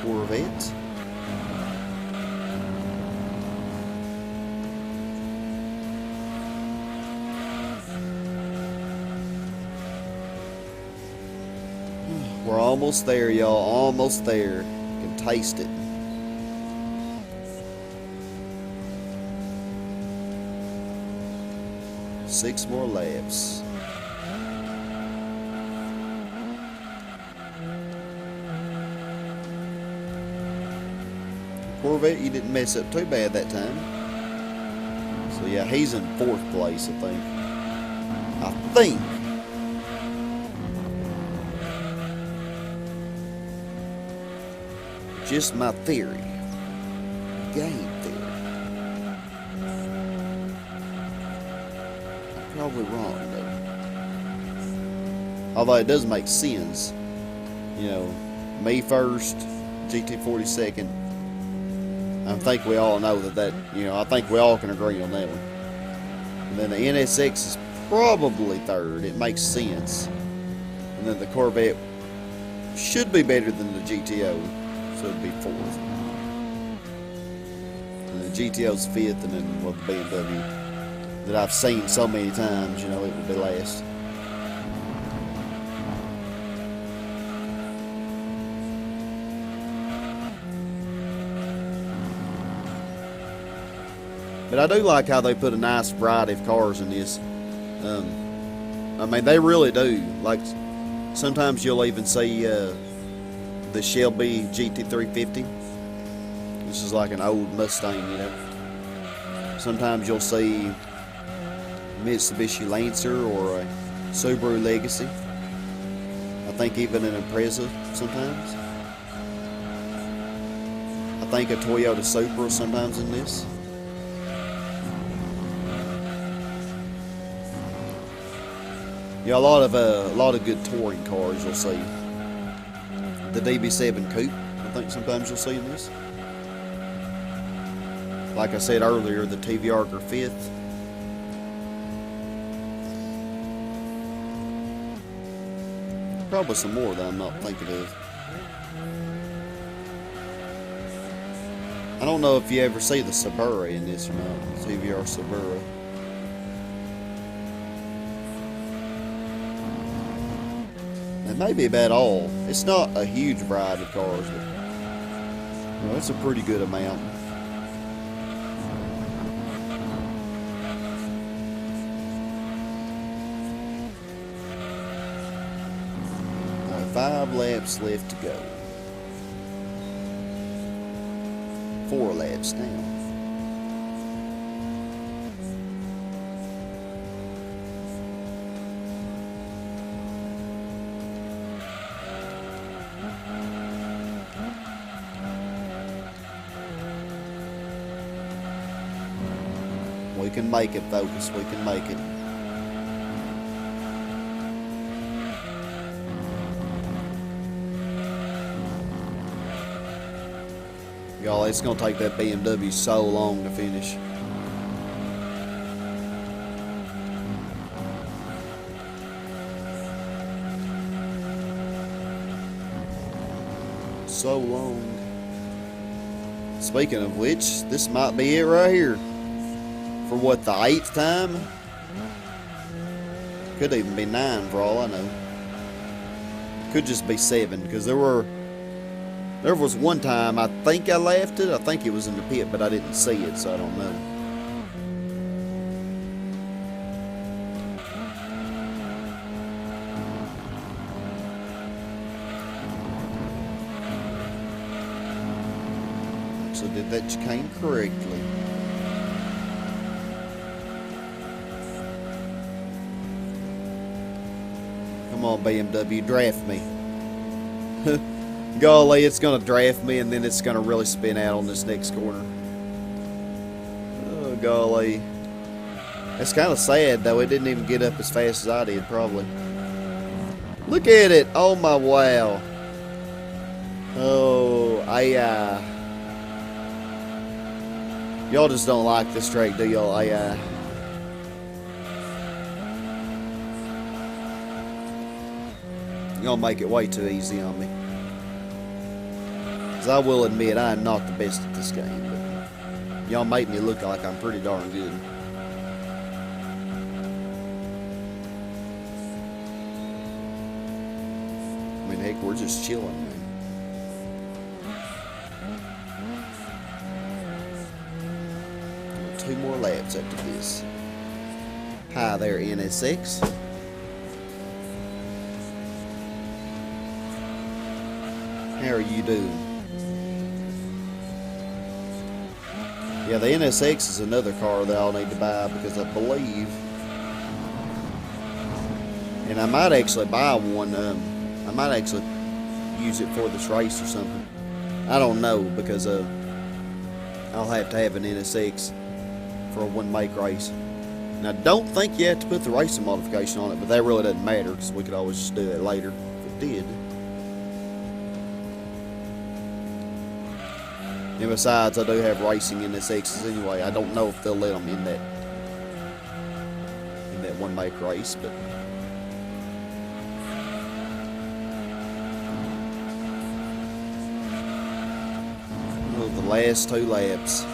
Corvette. We're almost there, y'all. Almost there. You can taste it. Six more laps. Corvette, you didn't mess up too bad that time. So yeah, he's in 4th place, I think. Just my theory. Game theory. I'm probably wrong though. Although it does make sense. You know, me first, GT40 second. I think we all know that, you know, I think we all can agree on that one. And then the NSX is probably 3rd. It makes sense. And then the Corvette should be better than the GTO, so it'd be 4th. And the GTO's 5th, and then, well, the BMW that I've seen so many times, you know, it would be last. But I do like how they put a nice variety of cars in this. I mean, they really do. Like, sometimes you'll even see the Shelby GT350. This is like an old Mustang, you know. Sometimes you'll see Mitsubishi Lancer or a Subaru Legacy. I think even an Impreza sometimes. I think a Toyota Supra sometimes in this. Yeah, a lot of good touring cars you'll see. The DB7 Coupe, I think sometimes you'll see in this. Like I said earlier, the TVR Griffith. Probably some more that I'm not thinking of. I don't know if you ever see the Subaru in this or not. The TVR Subaru. It may be about all. It's not a huge variety of cars, but you know, it's a pretty good amount. 5 laps left to go. 4 laps now. We can make it, folks. We can make it. Y'all, it's going to take that BMW so long to finish. So long. Speaking of which, this might be it right here. For what, the 8th time? Could even be 9 for all I know. Could just be 7, because there was one time I think I left it. I think it was in the pit, but I didn't see it, so I don't know. So did that chicane correctly. Come on, BMW, draft me. Golly, it's going to draft me, and then it's going to really spin out on this next corner. Oh, golly. It's kind of sad, though. It didn't even get up as fast as I did, probably. Look at it. Oh, my wow. Oh, AI. Y'all just don't like this track, do y'all, AI? Y'all make it way too easy on me. Because I will admit, I am not the best at this game, but y'all make me look like I'm pretty darn good. I mean, heck, we're just chilling, man. Two more laps after this. Hi there, NSX. How are you doing? Yeah, the NSX is another car that I'll need to buy because I believe, and I might actually buy one. I might actually use it for this race or something. I don't know because I'll have to have an NSX for a one-make race. And I don't think you have to put the racing modification on it, but that really doesn't matter because we could always just do that later if it did. And besides, I do have racing NSXs anyway. I don't know if they'll let them in that one-make race, but oh, the last 2 laps.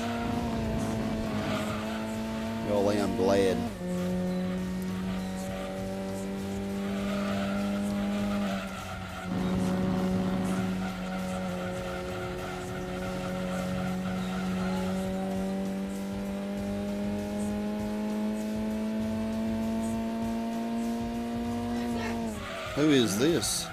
Golly, I'm glad. Who is this?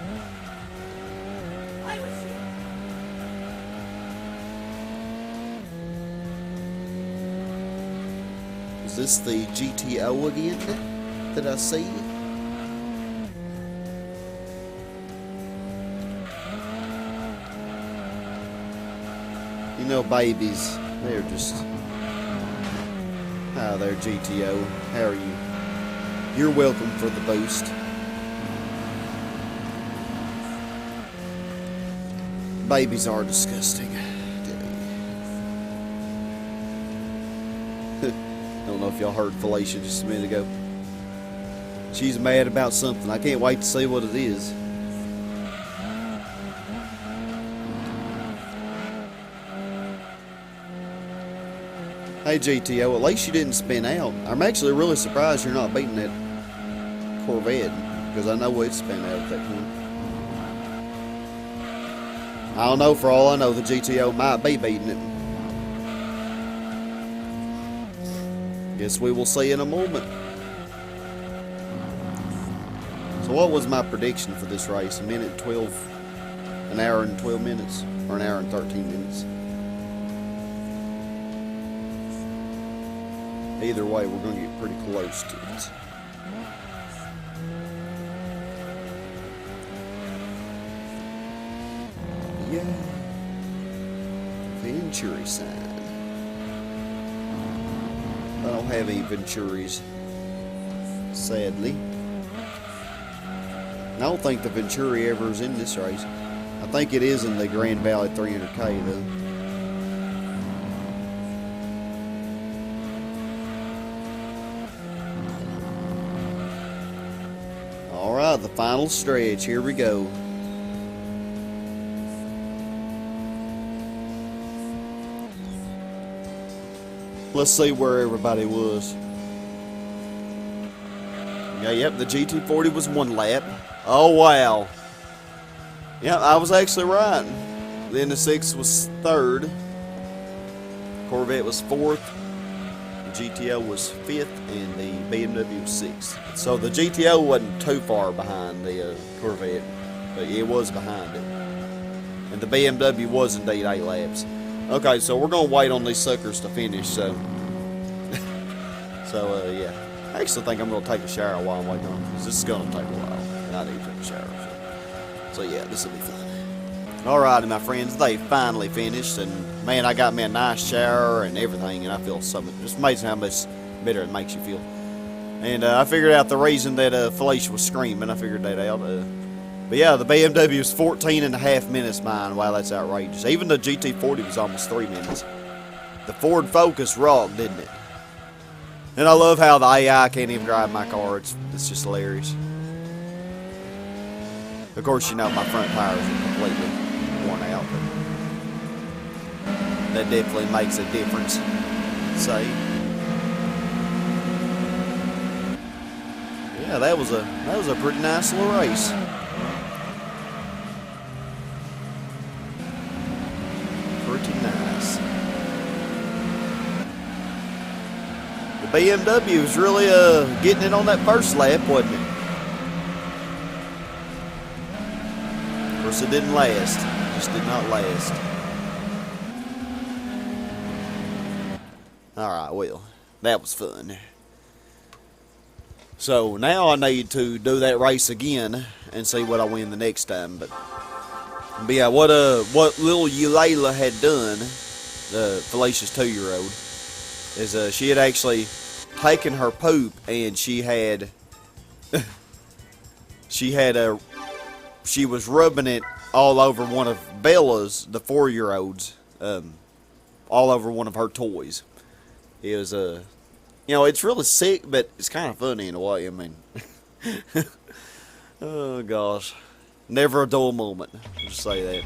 Is this the GTO again that I see? You know, babies, they're just... Hi there, GTO. How are you? You're welcome for the boost. Babies are disgusting. Don't know if y'all heard Felicia just a minute ago. She's mad about something. I can't wait to see what it is. Hey GTO, at least you didn't spin out. I'm actually really surprised you're not beating that Corvette, because I know it's spin out at that point. I don't know, for all I know, the GTO might be beating it. Guess we will see in a moment. So what was my prediction for this race? An hour and 12 minutes, or an hour and 13 minutes. Either way, we're going to get pretty close to it. Yeah. Venturi sign. I don't have any Venturis, sadly. I don't think the Venturi ever is in this race. I think it is in the Grand Valley 300K though. Alright, the final stretch. Here we go. Let's see where everybody was. Yeah, yep, the GT40 was 1 lap. Oh, wow. Yep, I was actually right. Then the 6 was 3rd. Corvette was 4th. The GTO was 5th, and the BMW was 6th. So the GTO wasn't too far behind the Corvette, but it was behind it. And the BMW was indeed 8 laps. Okay, so we're gonna wait on these suckers to finish. So, yeah. I actually think I'm gonna take a shower while I'm waiting on them, because this is gonna take a while, and I need to take a shower. So yeah, this will be fun. Alrighty, my friends, they finally finished, and man, I got me a nice shower and everything, and I feel something. It's amazing how much better it makes you feel. And I figured out the reason that Felicia was screaming. I figured that out. But yeah, the BMW was 14.5 minutes behind. Wow, that's outrageous. Even the GT40 was almost 3 minutes. The Ford Focus rocked, didn't it? And I love how the AI can't even drive my car. It's just hilarious. Of course, you know, my front tires are completely worn out, but that definitely makes a difference. See? Yeah, that was a pretty nice little race. Pretty nice. The BMW was really getting it on that first lap, wasn't it? Of course, it didn't last. It just did not last. Alright, well, that was fun. So now I need to do that race again and see what I win the next time. But yeah, what little Eulayla had done, Felicia's 2-year-old, is she had actually taken her poop and she was rubbing it all over one of Bella's, the 4-year-old's, all over one of her toys. It was you know, it's really sick, but it's kind of funny in a way. I mean, oh gosh, never a dull moment. I'll just say that.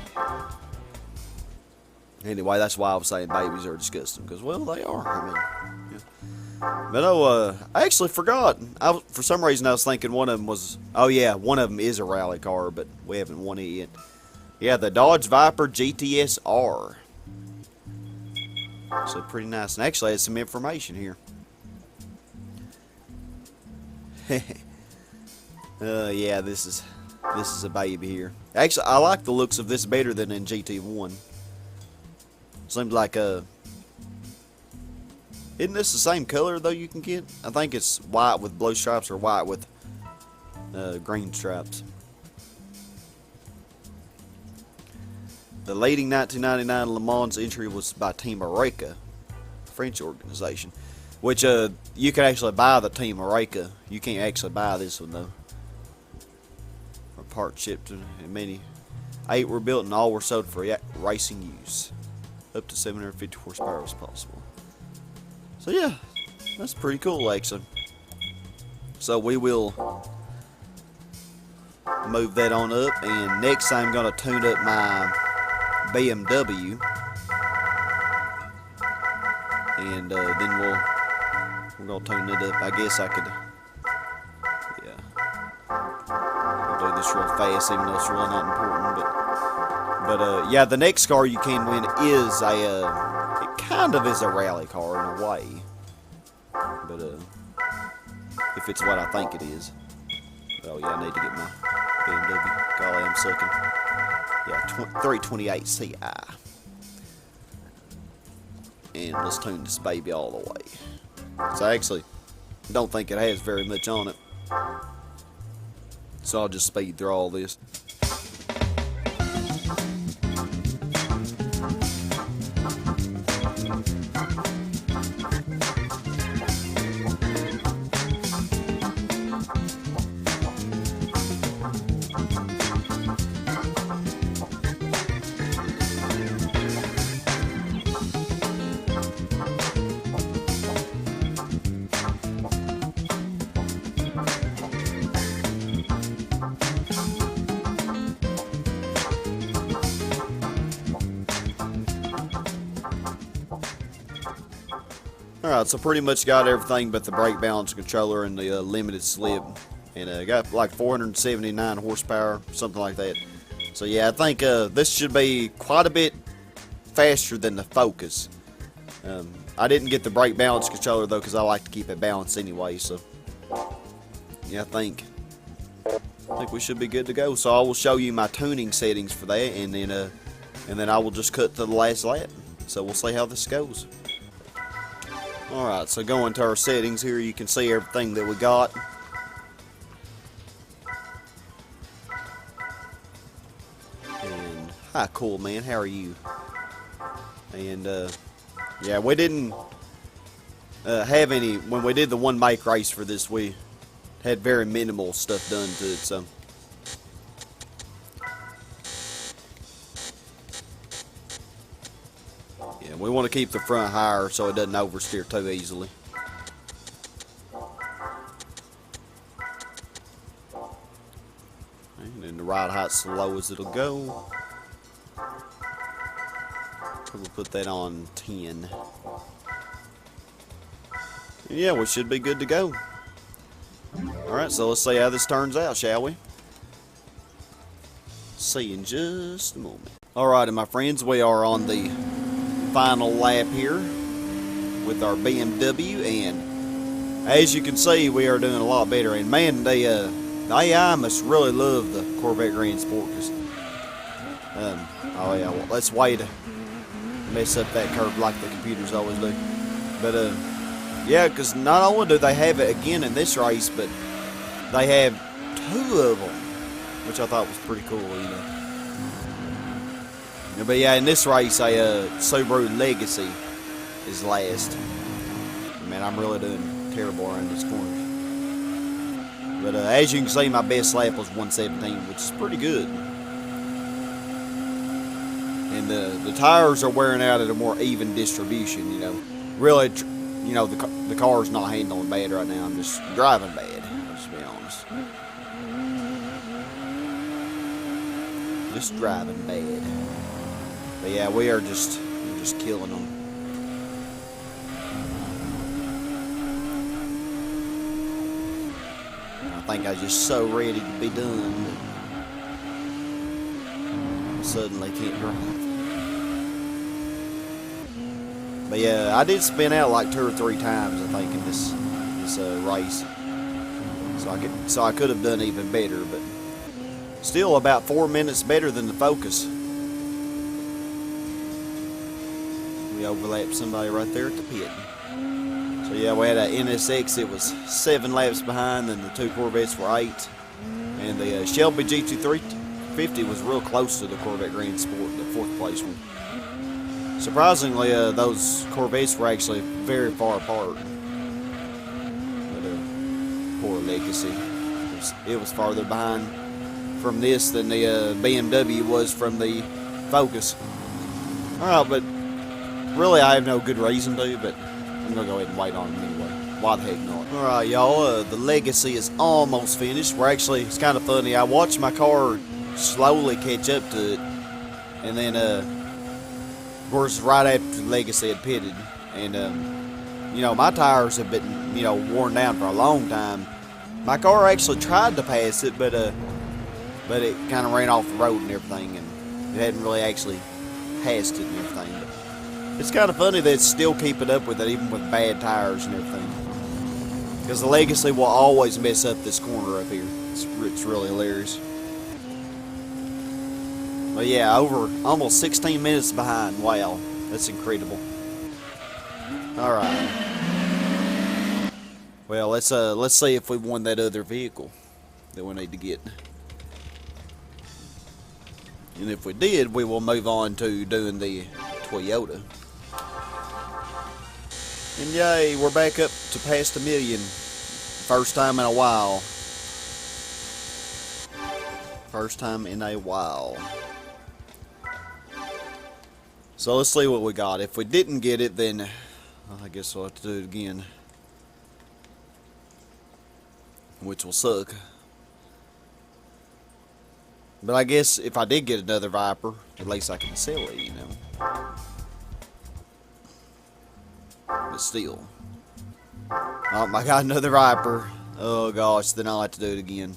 Anyway, that's why I was saying babies are disgusting, because, well, they are. I mean, yeah. But no, I actually forgot. For some reason I was thinking one of them was, oh yeah, one of them is a rally car, but we haven't won it yet. Yeah, the Dodge Viper GTS-R. So pretty nice, and actually has some information here. Yeah, this is this is a baby here. Actually, I like the looks of this better than in GT1. Seems like isn't this the same color though you can get? I think it's white with blue stripes or white with green stripes. The leading 1999 Le Mans entry was by Team Apricot, a French organization. Which you can actually buy the Team Apricot. You can't actually buy this one though. Or part shipped and many. 8 were built and all were sold for racing use. Up to 750 horsepower was possible. So yeah, that's pretty cool actually. So we will move that on up, and next I'm gonna tune up my BMW, and then we're gonna tune it up. I guess I could, yeah, I'll do this real fast, even though it's really not important. But yeah, the next car you can win is it kind of is a rally car in a way, but if it's what I think it is. Oh yeah, I need to get my BMW. Golly, I'm sucking. Yeah, 328 Ci. And let's tune this baby all the way. So I actually don't think it has very much on it. So I'll just speed through all this. Alright, so pretty much got everything but the brake balance controller and the limited slip. And got like 479 horsepower, something like that. So yeah, I think this should be quite a bit faster than the Focus. I didn't get the brake balance controller though, because I like to keep it balanced anyway. So yeah, I think we should be good to go. So I will show you my tuning settings for that, and then I will just cut to the last lap. So we'll see how this goes. Alright, so going to our settings here, you can see everything that we got. And, hi cool man, how are you? And, yeah, we didn't have any, when we did the one make race for this, we had very minimal stuff done to it, so. Yeah, we want to keep the front higher so it doesn't oversteer too easily. And then the ride height's as low as it'll go. We'll put that on 10. And yeah, we should be good to go. Alright, so let's see how this turns out, shall we? See you in just a moment. Alright, my friends, we are on the final lap here with our BMW, and as you can see, we are doing a lot better. And man, the AI must really love the Corvette Grand Sport, because oh yeah, well, let's wait to mess up that curve like the computers always do. But yeah, because not only do they have it again in this race, but they have 2 of them, which I thought was pretty cool, you know. But yeah, in this race, a Subaru Legacy is last. Man, I'm really doing terrible around this corner. But as you can see, my best lap was 117, which is pretty good. And the tires are wearing out at a more even distribution, you know. Really, you know, the car's not handling bad right now. I'm just driving bad, let's be honest. Just driving bad. But yeah, we're just killing them. I think I was just so ready to be done, but suddenly can't drive. But yeah, I did spin out like 2 or 3 times, I think, in this race. So I could have done even better, but Still about 4 minutes better than the Focus. We overlapped somebody right there at the pit. So yeah, we had a NSX. It was 7 laps behind, and the 2 Corvettes were 8. And the Shelby GT350 was real close to the Corvette Grand Sport, the 4th place one. Surprisingly, those Corvettes were actually very far apart. But poor Legacy. It was farther behind from this than the BMW was from the Focus. Alright, but really I have no good reason to, but I'm going to go ahead and wait on them anyway. Why the heck not? Alright, y'all, the Legacy is almost finished. It's kind of funny. I watched my car slowly catch up to it. And then, of course, right after the Legacy had pitted. And, you know, my tires have been, you know, worn down for a long time. My car actually tried to pass it, but it kind of ran off the road and everything. And it hadn't really actually passed it and everything. But it's kind of funny that it's still keeping up with it, even with bad tires and everything. Because the Legacy will always mess up this corner up here. It's really hilarious. But yeah, over almost 16 minutes behind. Wow, that's incredible. All right. Well, let's see if we won that other vehicle that we need to get. And if we did, we will move on to doing the Toyota. And yay, we're back up to past $1 million. First time in a while. First time in a while. So let's see what we got. If we didn't get it, then well, I guess we'll have to do it again. Which will suck. But I guess if I did get another Viper, at least I can sell it, you know. But still. Oh, I got another Viper. Oh gosh, then I'll have to do it again.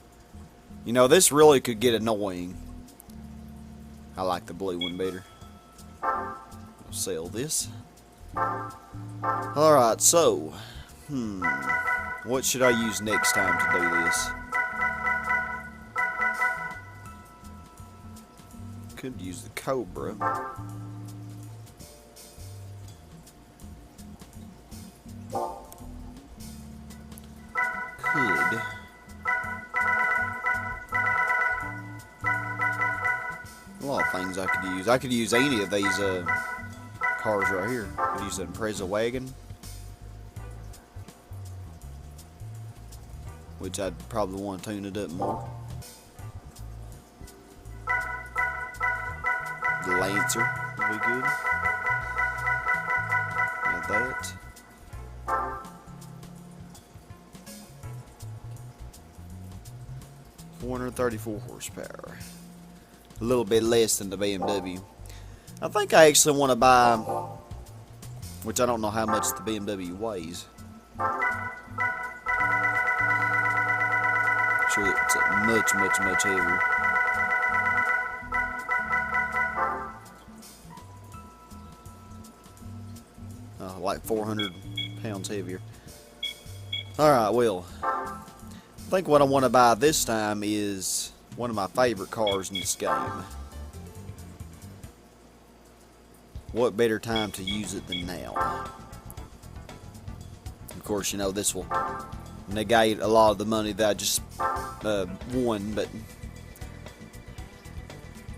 You know, this really could get annoying. I like the blue one better. I'll sell this. Alright, so. What should I use next time to do this? Could use the Cobra. Could. A lot of things I could use. I could use any of these cars right here. I could use the Impreza wagon, which I'd probably want to tune it up more. The Lancer would be good. Like that. .434 horsepower. A little bit less than the BMW. I think I actually want to buy, which I don't know how much the BMW weighs. Sure, it's much heavier. Like 400 pounds heavier. Alright, well, I think what I want to buy this time is one of my favorite cars in this game. What better time to use it than now? Of course, you know, this will negate a lot of the money that I just won, but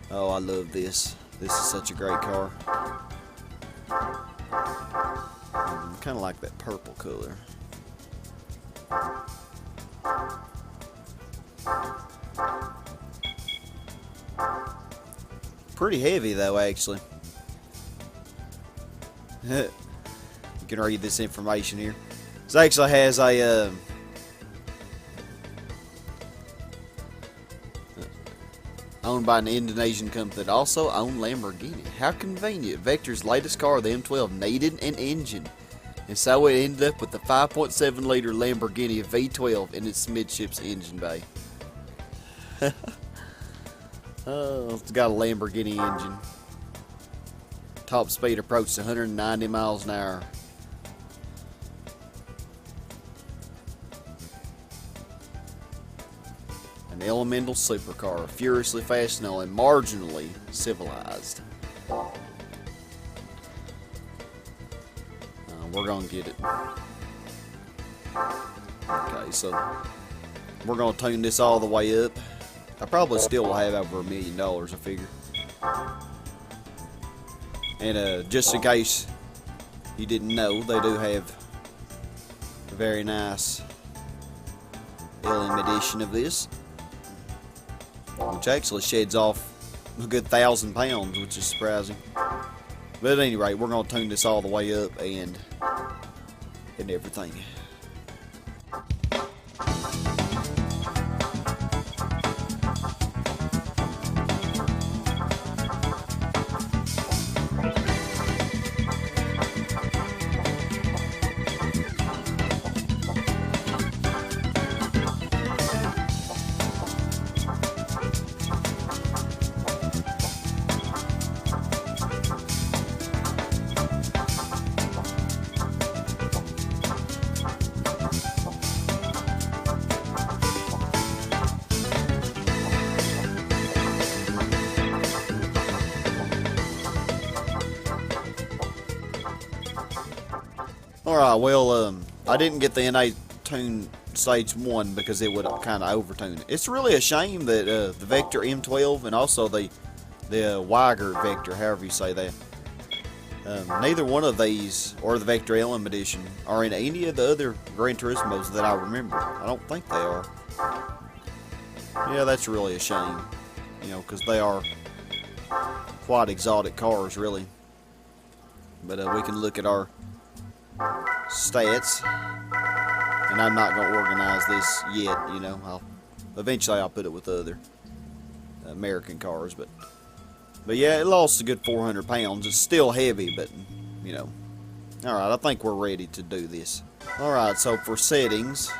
oh, I love this. This is such a great car. Kind of like that purple color. Pretty heavy though, actually. You can read this information here. This actually has a owned by an Indonesian company that also owned Lamborghini. How convenient. Vector's latest car, the M12, needed an engine. And so it ended up with the 5.7 liter Lamborghini V12 in its midships engine bay. Oh, it's got a Lamborghini engine. Top speed approached 190 miles an hour. And elemental supercar, furiously fast and only marginally civilized. We're gonna get it. Okay, so we're gonna tune this all the way up. I probably still will have over $1 million, I figure. And just in case you didn't know, they do have a very nice LM edition of this, which actually sheds off a good 1,000 pounds, which is surprising. But at any rate, we're going to tune this all the way up and everything. Alright, well, I didn't get the N8 tune stage 1 because it would kind of over-tune it. It's really a shame that the Vector M12 and also the Weiger Vector, however you say that, neither one of these, or the Vector LM Edition, are in any of the other Gran Turismos that I remember. I don't think they are. Yeah, that's really a shame, you know, because they are quite exotic cars, really. But we can look at our stats, and I'm not going to organize this yet, you know. Eventually I'll put it with other American cars, but yeah, it lost a good 400 pounds. It's still heavy, but you know. Alright, I think we're ready to do this. Alright, so for settings,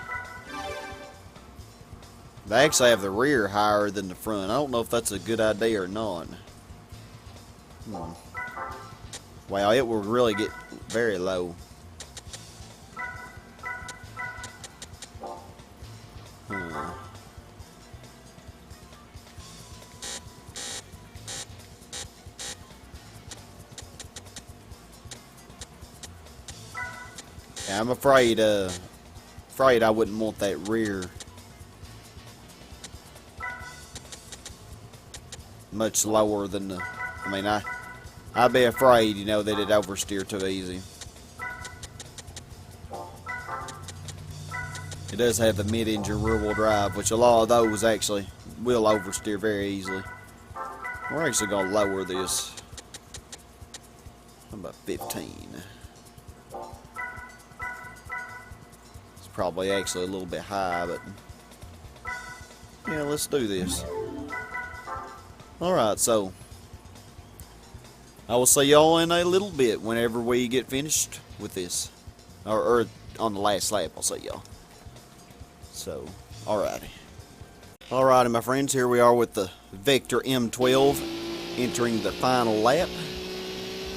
they actually have the rear higher than the front. I don't know if that's a good idea or not. Wow, it will really get very low. Yeah, I'm afraid I wouldn't want that rear much lower than the. I mean, I'd be afraid, you know, that it'd oversteer too easy. It does have the mid-engine rear-wheel drive, which a lot of those actually will oversteer very easily. We're actually going to lower this. How about 15? It's probably actually a little bit high, but yeah, let's do this. Alright, so I will see y'all in a little bit whenever we get finished with this. Or on the last lap, I'll see y'all. So, alrighty. Alrighty, my friends, here we are with the Vector M12 entering the final lap.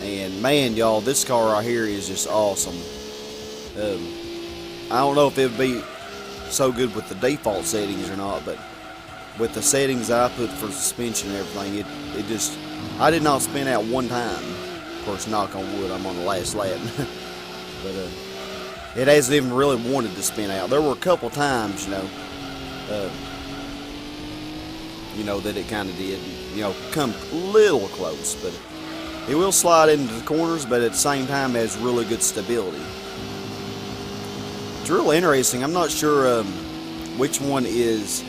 And man, y'all, this car right here is just awesome. I don't know if it would be so good with the default settings or not, but with the settings that I put for suspension and everything, it just, I did not spin out one time. Of course, knock on wood, I'm on the last lap. But it hasn't even really wanted to spin out. There were a couple times, you know, that it kind of did, you know, come a little close, but it will slide into the corners, but at the same time has really good stability. It's really interesting. I'm not sure which one is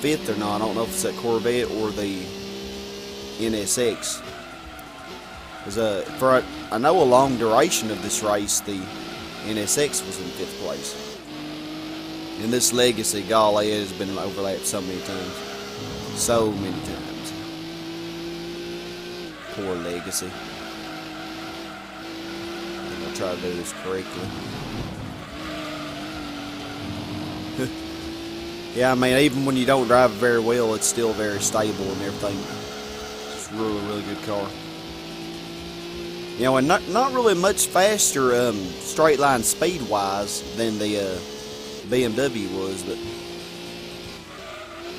fifth or not. I don't know if it's that Corvette or the NSX. For I know a long duration of this race, the NSX was in 5th place. And this Legacy, golly, it has been overlapped so many times. So many times. Poor Legacy. I'm going to try to do this correctly. Yeah, I mean, even when you don't drive it very well, it's still very stable and everything. It's a really, really good car. You know, and not really much faster straight line speed wise than the BMW was, but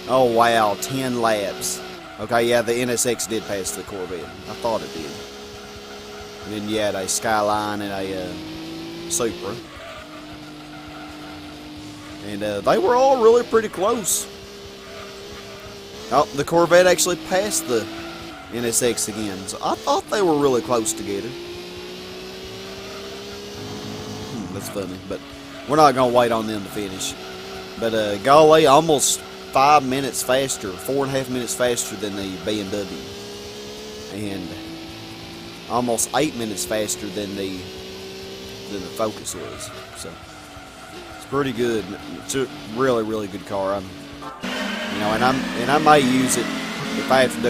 Oh wow, 10 laps. Okay, yeah, the NSX did pass the Corvette. I thought it did. And then you had a Skyline and a Supra. And they were all really pretty close. Oh, the Corvette actually passed the NSX again. So I thought they were really close together. That's funny, but we're not going to wait on them to finish. But golly, almost 5 minutes faster, 4.5 minutes faster than the BMW. And almost 8 minutes faster than the Focus was. So it's pretty good. It's a really, really good car. You know, and I may use it if I have to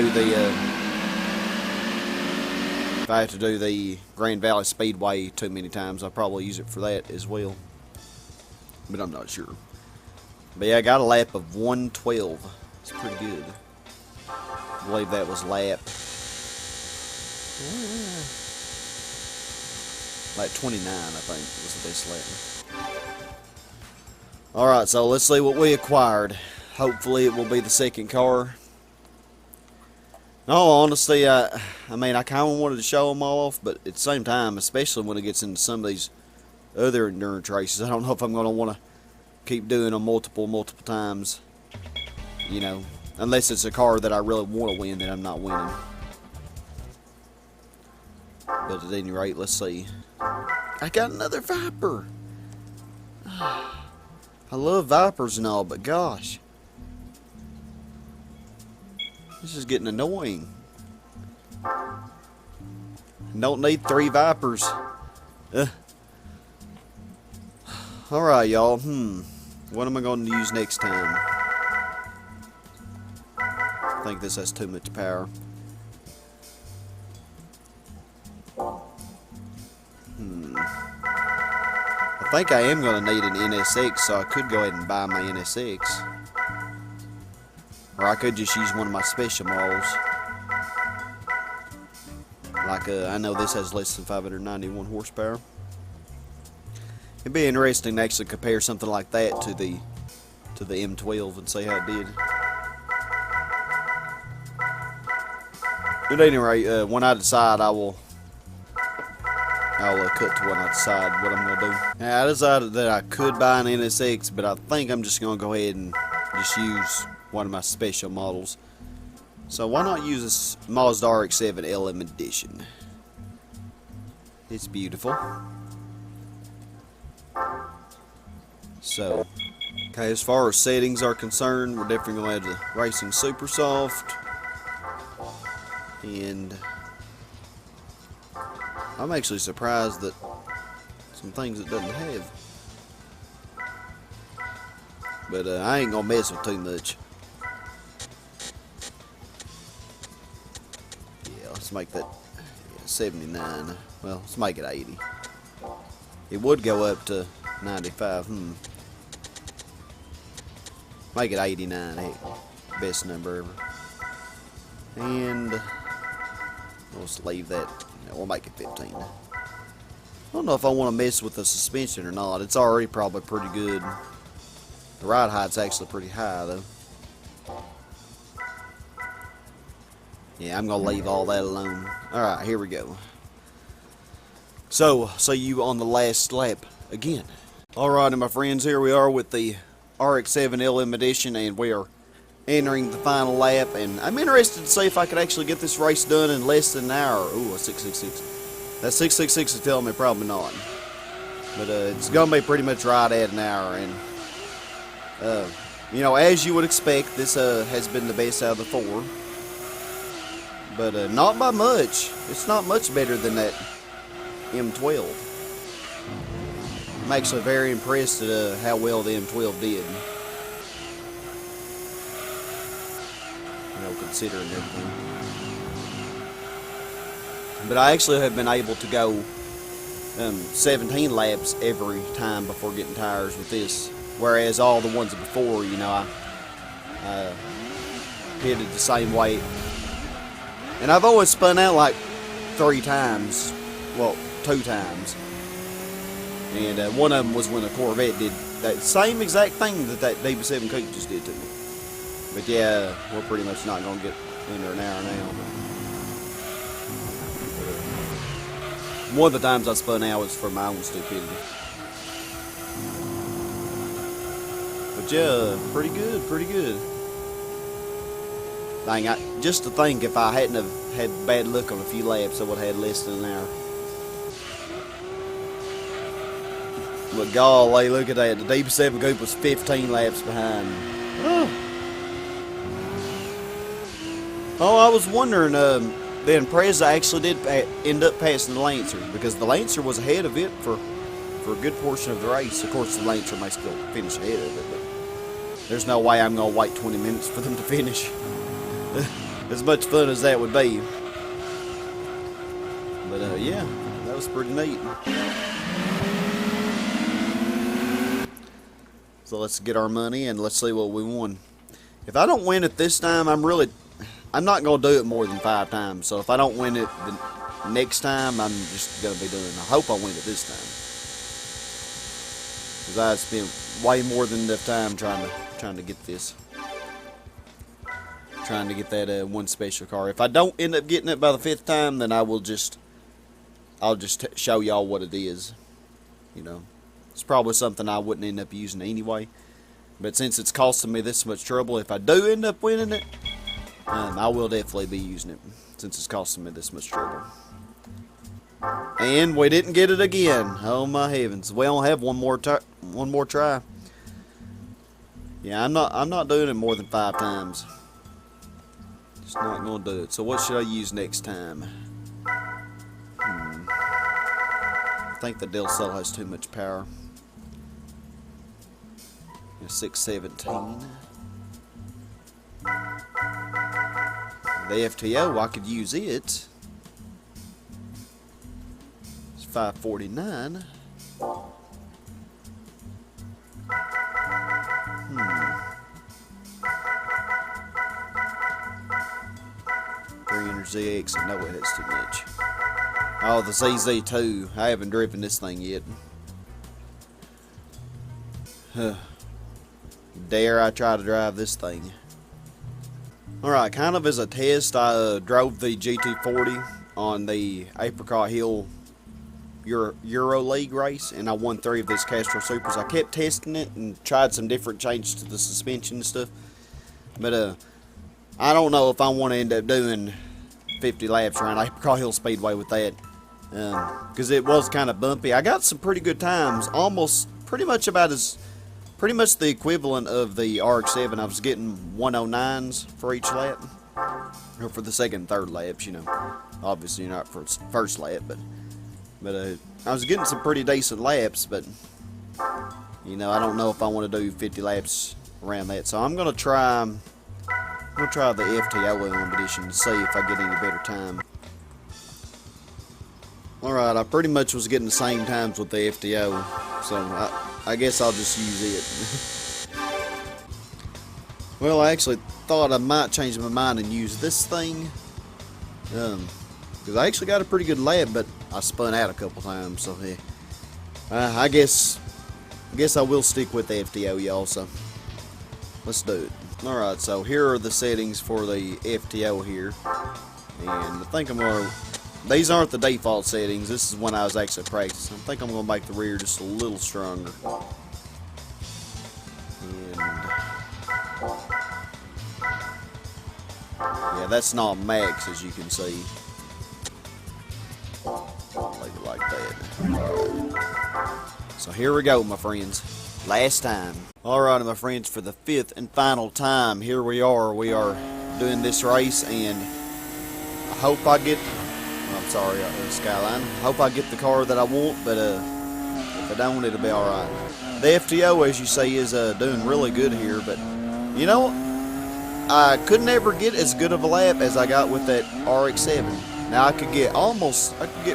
do the Grand Valley Speedway too many times. I'll probably use it for that as well. But I'm not sure. But yeah, I got a lap of 112. It's pretty good. I believe that was lap 29, I think, was the best lap. Alright, so let's see what we acquired. Hopefully it will be the second car. In all honesty, I mean, I kind of wanted to show them all off, but at the same time, especially when it gets into some of these other endurance races, I don't know if I'm going to want to keep doing them multiple times. You know, unless it's a car that I really want to win that I'm not winning. But at any rate, let's see. I got another Viper. I love Vipers and all, but gosh. This is getting annoying. Don't need 3 Vipers. Alright, y'all. What am I going to use next time? I think this has too much power. I think I am going to need an NSX, so I could go ahead and buy my NSX. Or I could just use one of my special models. Like, I know this has less than 591 horsepower. It'd be interesting to actually compare something like that to the M12 and see how it did. At any rate, when I decide, I'll cut to when I decide what I'm gonna do. Now, I decided that I could buy an NSX, but I think I'm just gonna go ahead and just use one of my special models. So why not use this Mazda RX7 LM Edition? It's beautiful. So, okay, as far as settings are concerned, we're definitely going to have the Racing Super Soft. And I'm actually surprised that some things it doesn't have. But I ain't going to mess with too much. Yeah, let's make that 79. Well, let's make it 80. It would go up to 95. Make it 89. Hey, best number ever. And we'll just leave that. We'll make it 15. I don't know if I want to mess with the suspension or not. It's already probably pretty good. The ride height's actually pretty high though. Yeah, I'm gonna leave all that alone. Alright, here we go. So, see you on the last lap again. Alright, my friends, here we are with the RX7 LM Edition, and we are entering the final lap, and I'm interested to see if I could actually get this race done in less than an hour. Ooh, a 666. That 666 is telling me probably not. But it's going to be pretty much right at an hour, and you know, as you would expect, this has been the best out of the 4. But not by much. It's not much better than that M12. I'm actually very impressed at how well the M12 did. You know, considering everything. But I actually have been able to go 17 laps every time before getting tires with this. Whereas all the ones before, you know, I hit it the same way. And I've always spun out like 3 times. Well, 2 times. And one of them was when the Corvette did that same exact thing that DB7 Coupe just did to me. But yeah, we're pretty much not going to get under an hour now. One of the times I spun out was for my own stupidity. But yeah, pretty good, pretty good. Dang, just to think, if I hadn't have had bad luck on a few laps, I would have had less than an hour. But golly, look at that. The DB7 Coupe was 15 laps behind. Oh, I was wondering, the Impreza actually did end up passing the Lancer, because the Lancer was ahead of it for a good portion of the race. Of course, the Lancer may still finish ahead of it, but there's no way I'm going to wait 20 minutes for them to finish. As much fun as that would be. But yeah, that was pretty neat. So let's get our money and let's see what we won. If I don't win it this time, I'm not going to do it more than 5 times. So if I don't win it the next time, I'm just going to be doing it. I hope I win it this time. Because I spent way more than enough time trying to get this. Trying to get that one special car. If I don't end up getting it by the 5th time, then I'll just show y'all what it is. You know, it's probably something I wouldn't end up using anyway. But since it's costing me this much trouble, if I do end up winning it, I will definitely be using it, since it's costing me this much trouble. And we didn't get it again. Oh my heavens! We only have one more try. Yeah, I'm not doing it more than 5 times. Just not gonna do it. So what should I use next time? I think the Del Sol has too much power. 617. The FTO, I could use it. It's 549. 300ZX, I know it has too much. Oh, the ZZ2. I haven't driven this thing yet. Dare I try to drive this thing. Alright, kind of as a test, I drove the GT40 on the Apricot Hill Euro League race, and I won 3 of these Castro Supers. I kept testing it and tried some different changes to the suspension and stuff. But I don't know if I want to end up doing 50 laps around Apricot Hill Speedway with that. Because it was kind of bumpy. I got some pretty good times, pretty much the equivalent of the RX7. I was getting 109s for each lap, or for the second and third laps, you know. Obviously not for first lap, but I was getting some pretty decent laps. But you know, I don't know if I want to do 50 laps around that. So I'm gonna try the FTO edition to see if I get any better time. Alright, I pretty much was getting the same times with the FTO, so I guess I'll just use it. Well, I actually thought I might change my mind and use this thing, because I actually got a pretty good lap, but I spun out a couple times, so yeah. I guess I will stick with the FTO, y'all, so let's do it. Alright, so here are the settings for the FTO here, and I think I'm going to... These aren't the default settings. This is when I was actually practicing. I think I'm going to make the rear just a little stronger. And yeah, that's not max, as you can see. Leave it like that. So here we go, my friends. Last time. Alright, my friends, for the 5th and final time, here we are. We are doing this race, and I hope I get... I'm sorry, Skyline. Hope I get the car that I want, but if I don't, it'll be alright. The FTO, as you see, is doing really good here, but you know, I could never get as good of a lap as I got with that RX7. Now I could get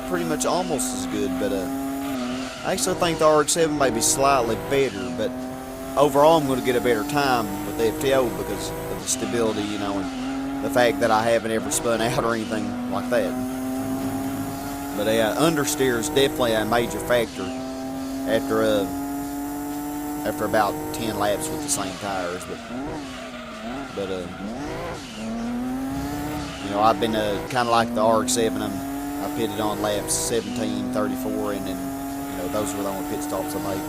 pretty much almost as good, but I actually think the RX7 may be slightly better, but overall I'm going to get a better time with the FTO because of the stability, you know, and the fact that I haven't ever spun out or anything like that. But understeer is definitely a major factor after about 10 laps with the same tires. But But you know, I've been kind of like the RX7. I pitted on laps 17, 34, and then you know those were the only pit stops I made.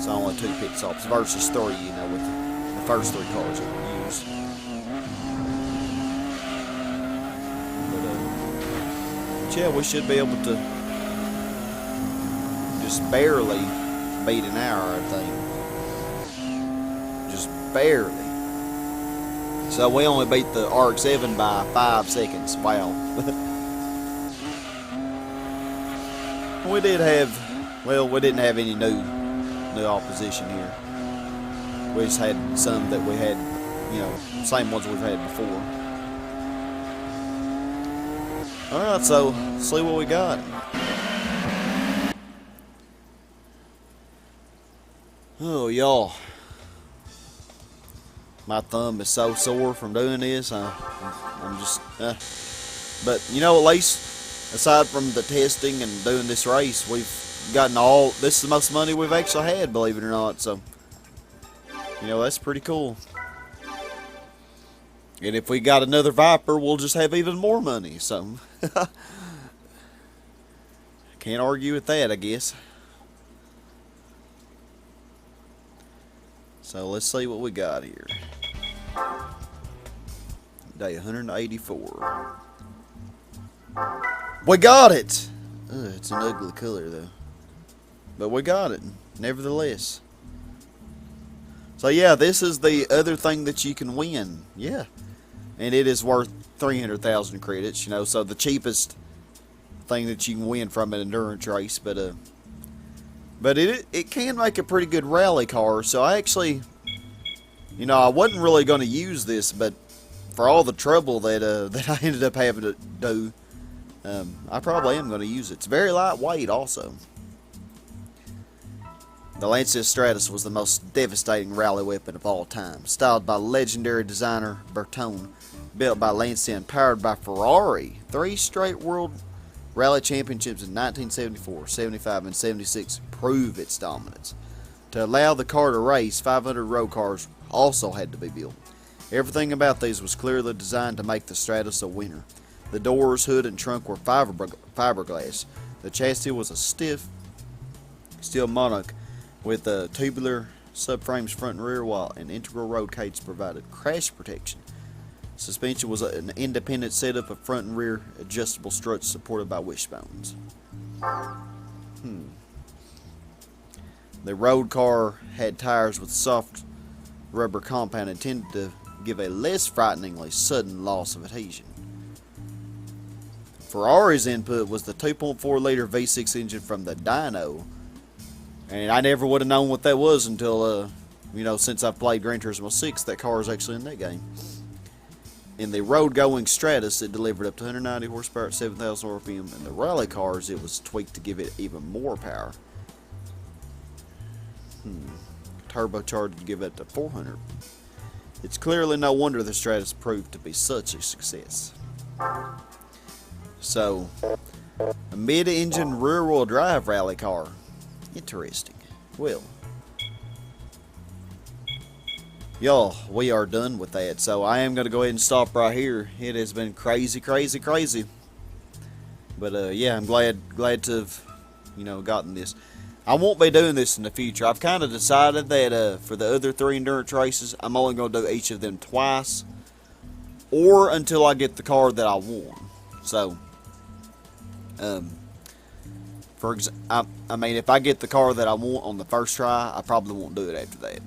So only 2 pit stops versus 3. You know, with the first 3 cars that we used. But yeah, we should be able to just barely beat an hour, I think. Just barely. So we only beat the RX-7 by 5 seconds. Wow. We did have, well, we didn't have any new opposition here. We just had some that we had, you know, same ones we've had before. Alright, so see what we got. Oh, y'all. My thumb is so sore from doing this. I'm just, but you know, at least aside from the testing and doing this race, we've gotten this is the most money we've actually had, believe it or not. So, you know, that's pretty cool. And if we got another Viper, we'll just have even more money. So, can't argue with that, I guess. So let's see what we got here. Day 184. We got it! Ugh, it's an ugly color though. But we got it, nevertheless. So yeah, this is the other thing that you can win. Yeah. And it is worth 300,000 credits, you know, so the cheapest thing that you can win from an endurance race, but it can make a pretty good rally car. So I actually, you know, I wasn't really going to use this, but for all the trouble that that I ended up having to do, I probably am going to use it. It's very lightweight also. The Lancia Stratos was the most devastating rally weapon of all time. Styled by legendary designer Bertone, built by Lancia and powered by Ferrari. 3 straight World Rally Championships in 1974, 75, and 76 prove its dominance. To allow the car to race, 500 road cars also had to be built. Everything about these was clearly designed to make the Stratos a winner. The doors, hood, and trunk were fiberglass. The chassis was a stiff steel monarch with tubular subframes front and rear, while an integral road cage provided crash protection. Suspension was an independent setup of front and rear adjustable struts supported by wishbones. The road car had tires with soft rubber compound intended to give a less frighteningly sudden loss of adhesion. Ferrari's input was the 2.4 liter V6 engine from the dyno, and I never would have known what that was until you know, since I've played Gran Turismo 6, that car is actually in that game. In the road-going Stratos, it delivered up to 190 horsepower at 7,000 RPM. In the rally cars, it was tweaked to give it even more power. Turbocharged to give it to 400. It's clearly no wonder the Stratos proved to be such a success. So, a mid-engine rear-wheel drive rally car. Interesting. Well, y'all, we are done with that. So I am going to go ahead and stop right here. It has been crazy, crazy, crazy. But yeah, I'm glad to have, you know, gotten this. I won't be doing this in the future. I've kind of decided that for the other 3 endurance races, I'm only going to do each of them twice, or until I get the car that I want. So, I mean, if I get the car that I want on the first try, I probably won't do it after that.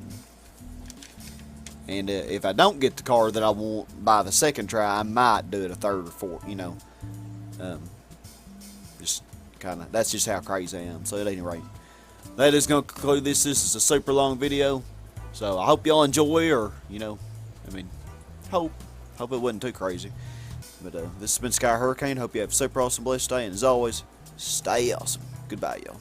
And if I don't get the car that I want by the second try, I might do it a third or fourth, you know. Just kind of, that's just how crazy I am. So at any rate, that is going to conclude this. This is a super long video. So I hope y'all enjoy, or, you know, I mean, hope it wasn't too crazy. But this has been Sky Hurricane. Hope you have a super awesome, blessed day. And as always, stay awesome. Goodbye, y'all.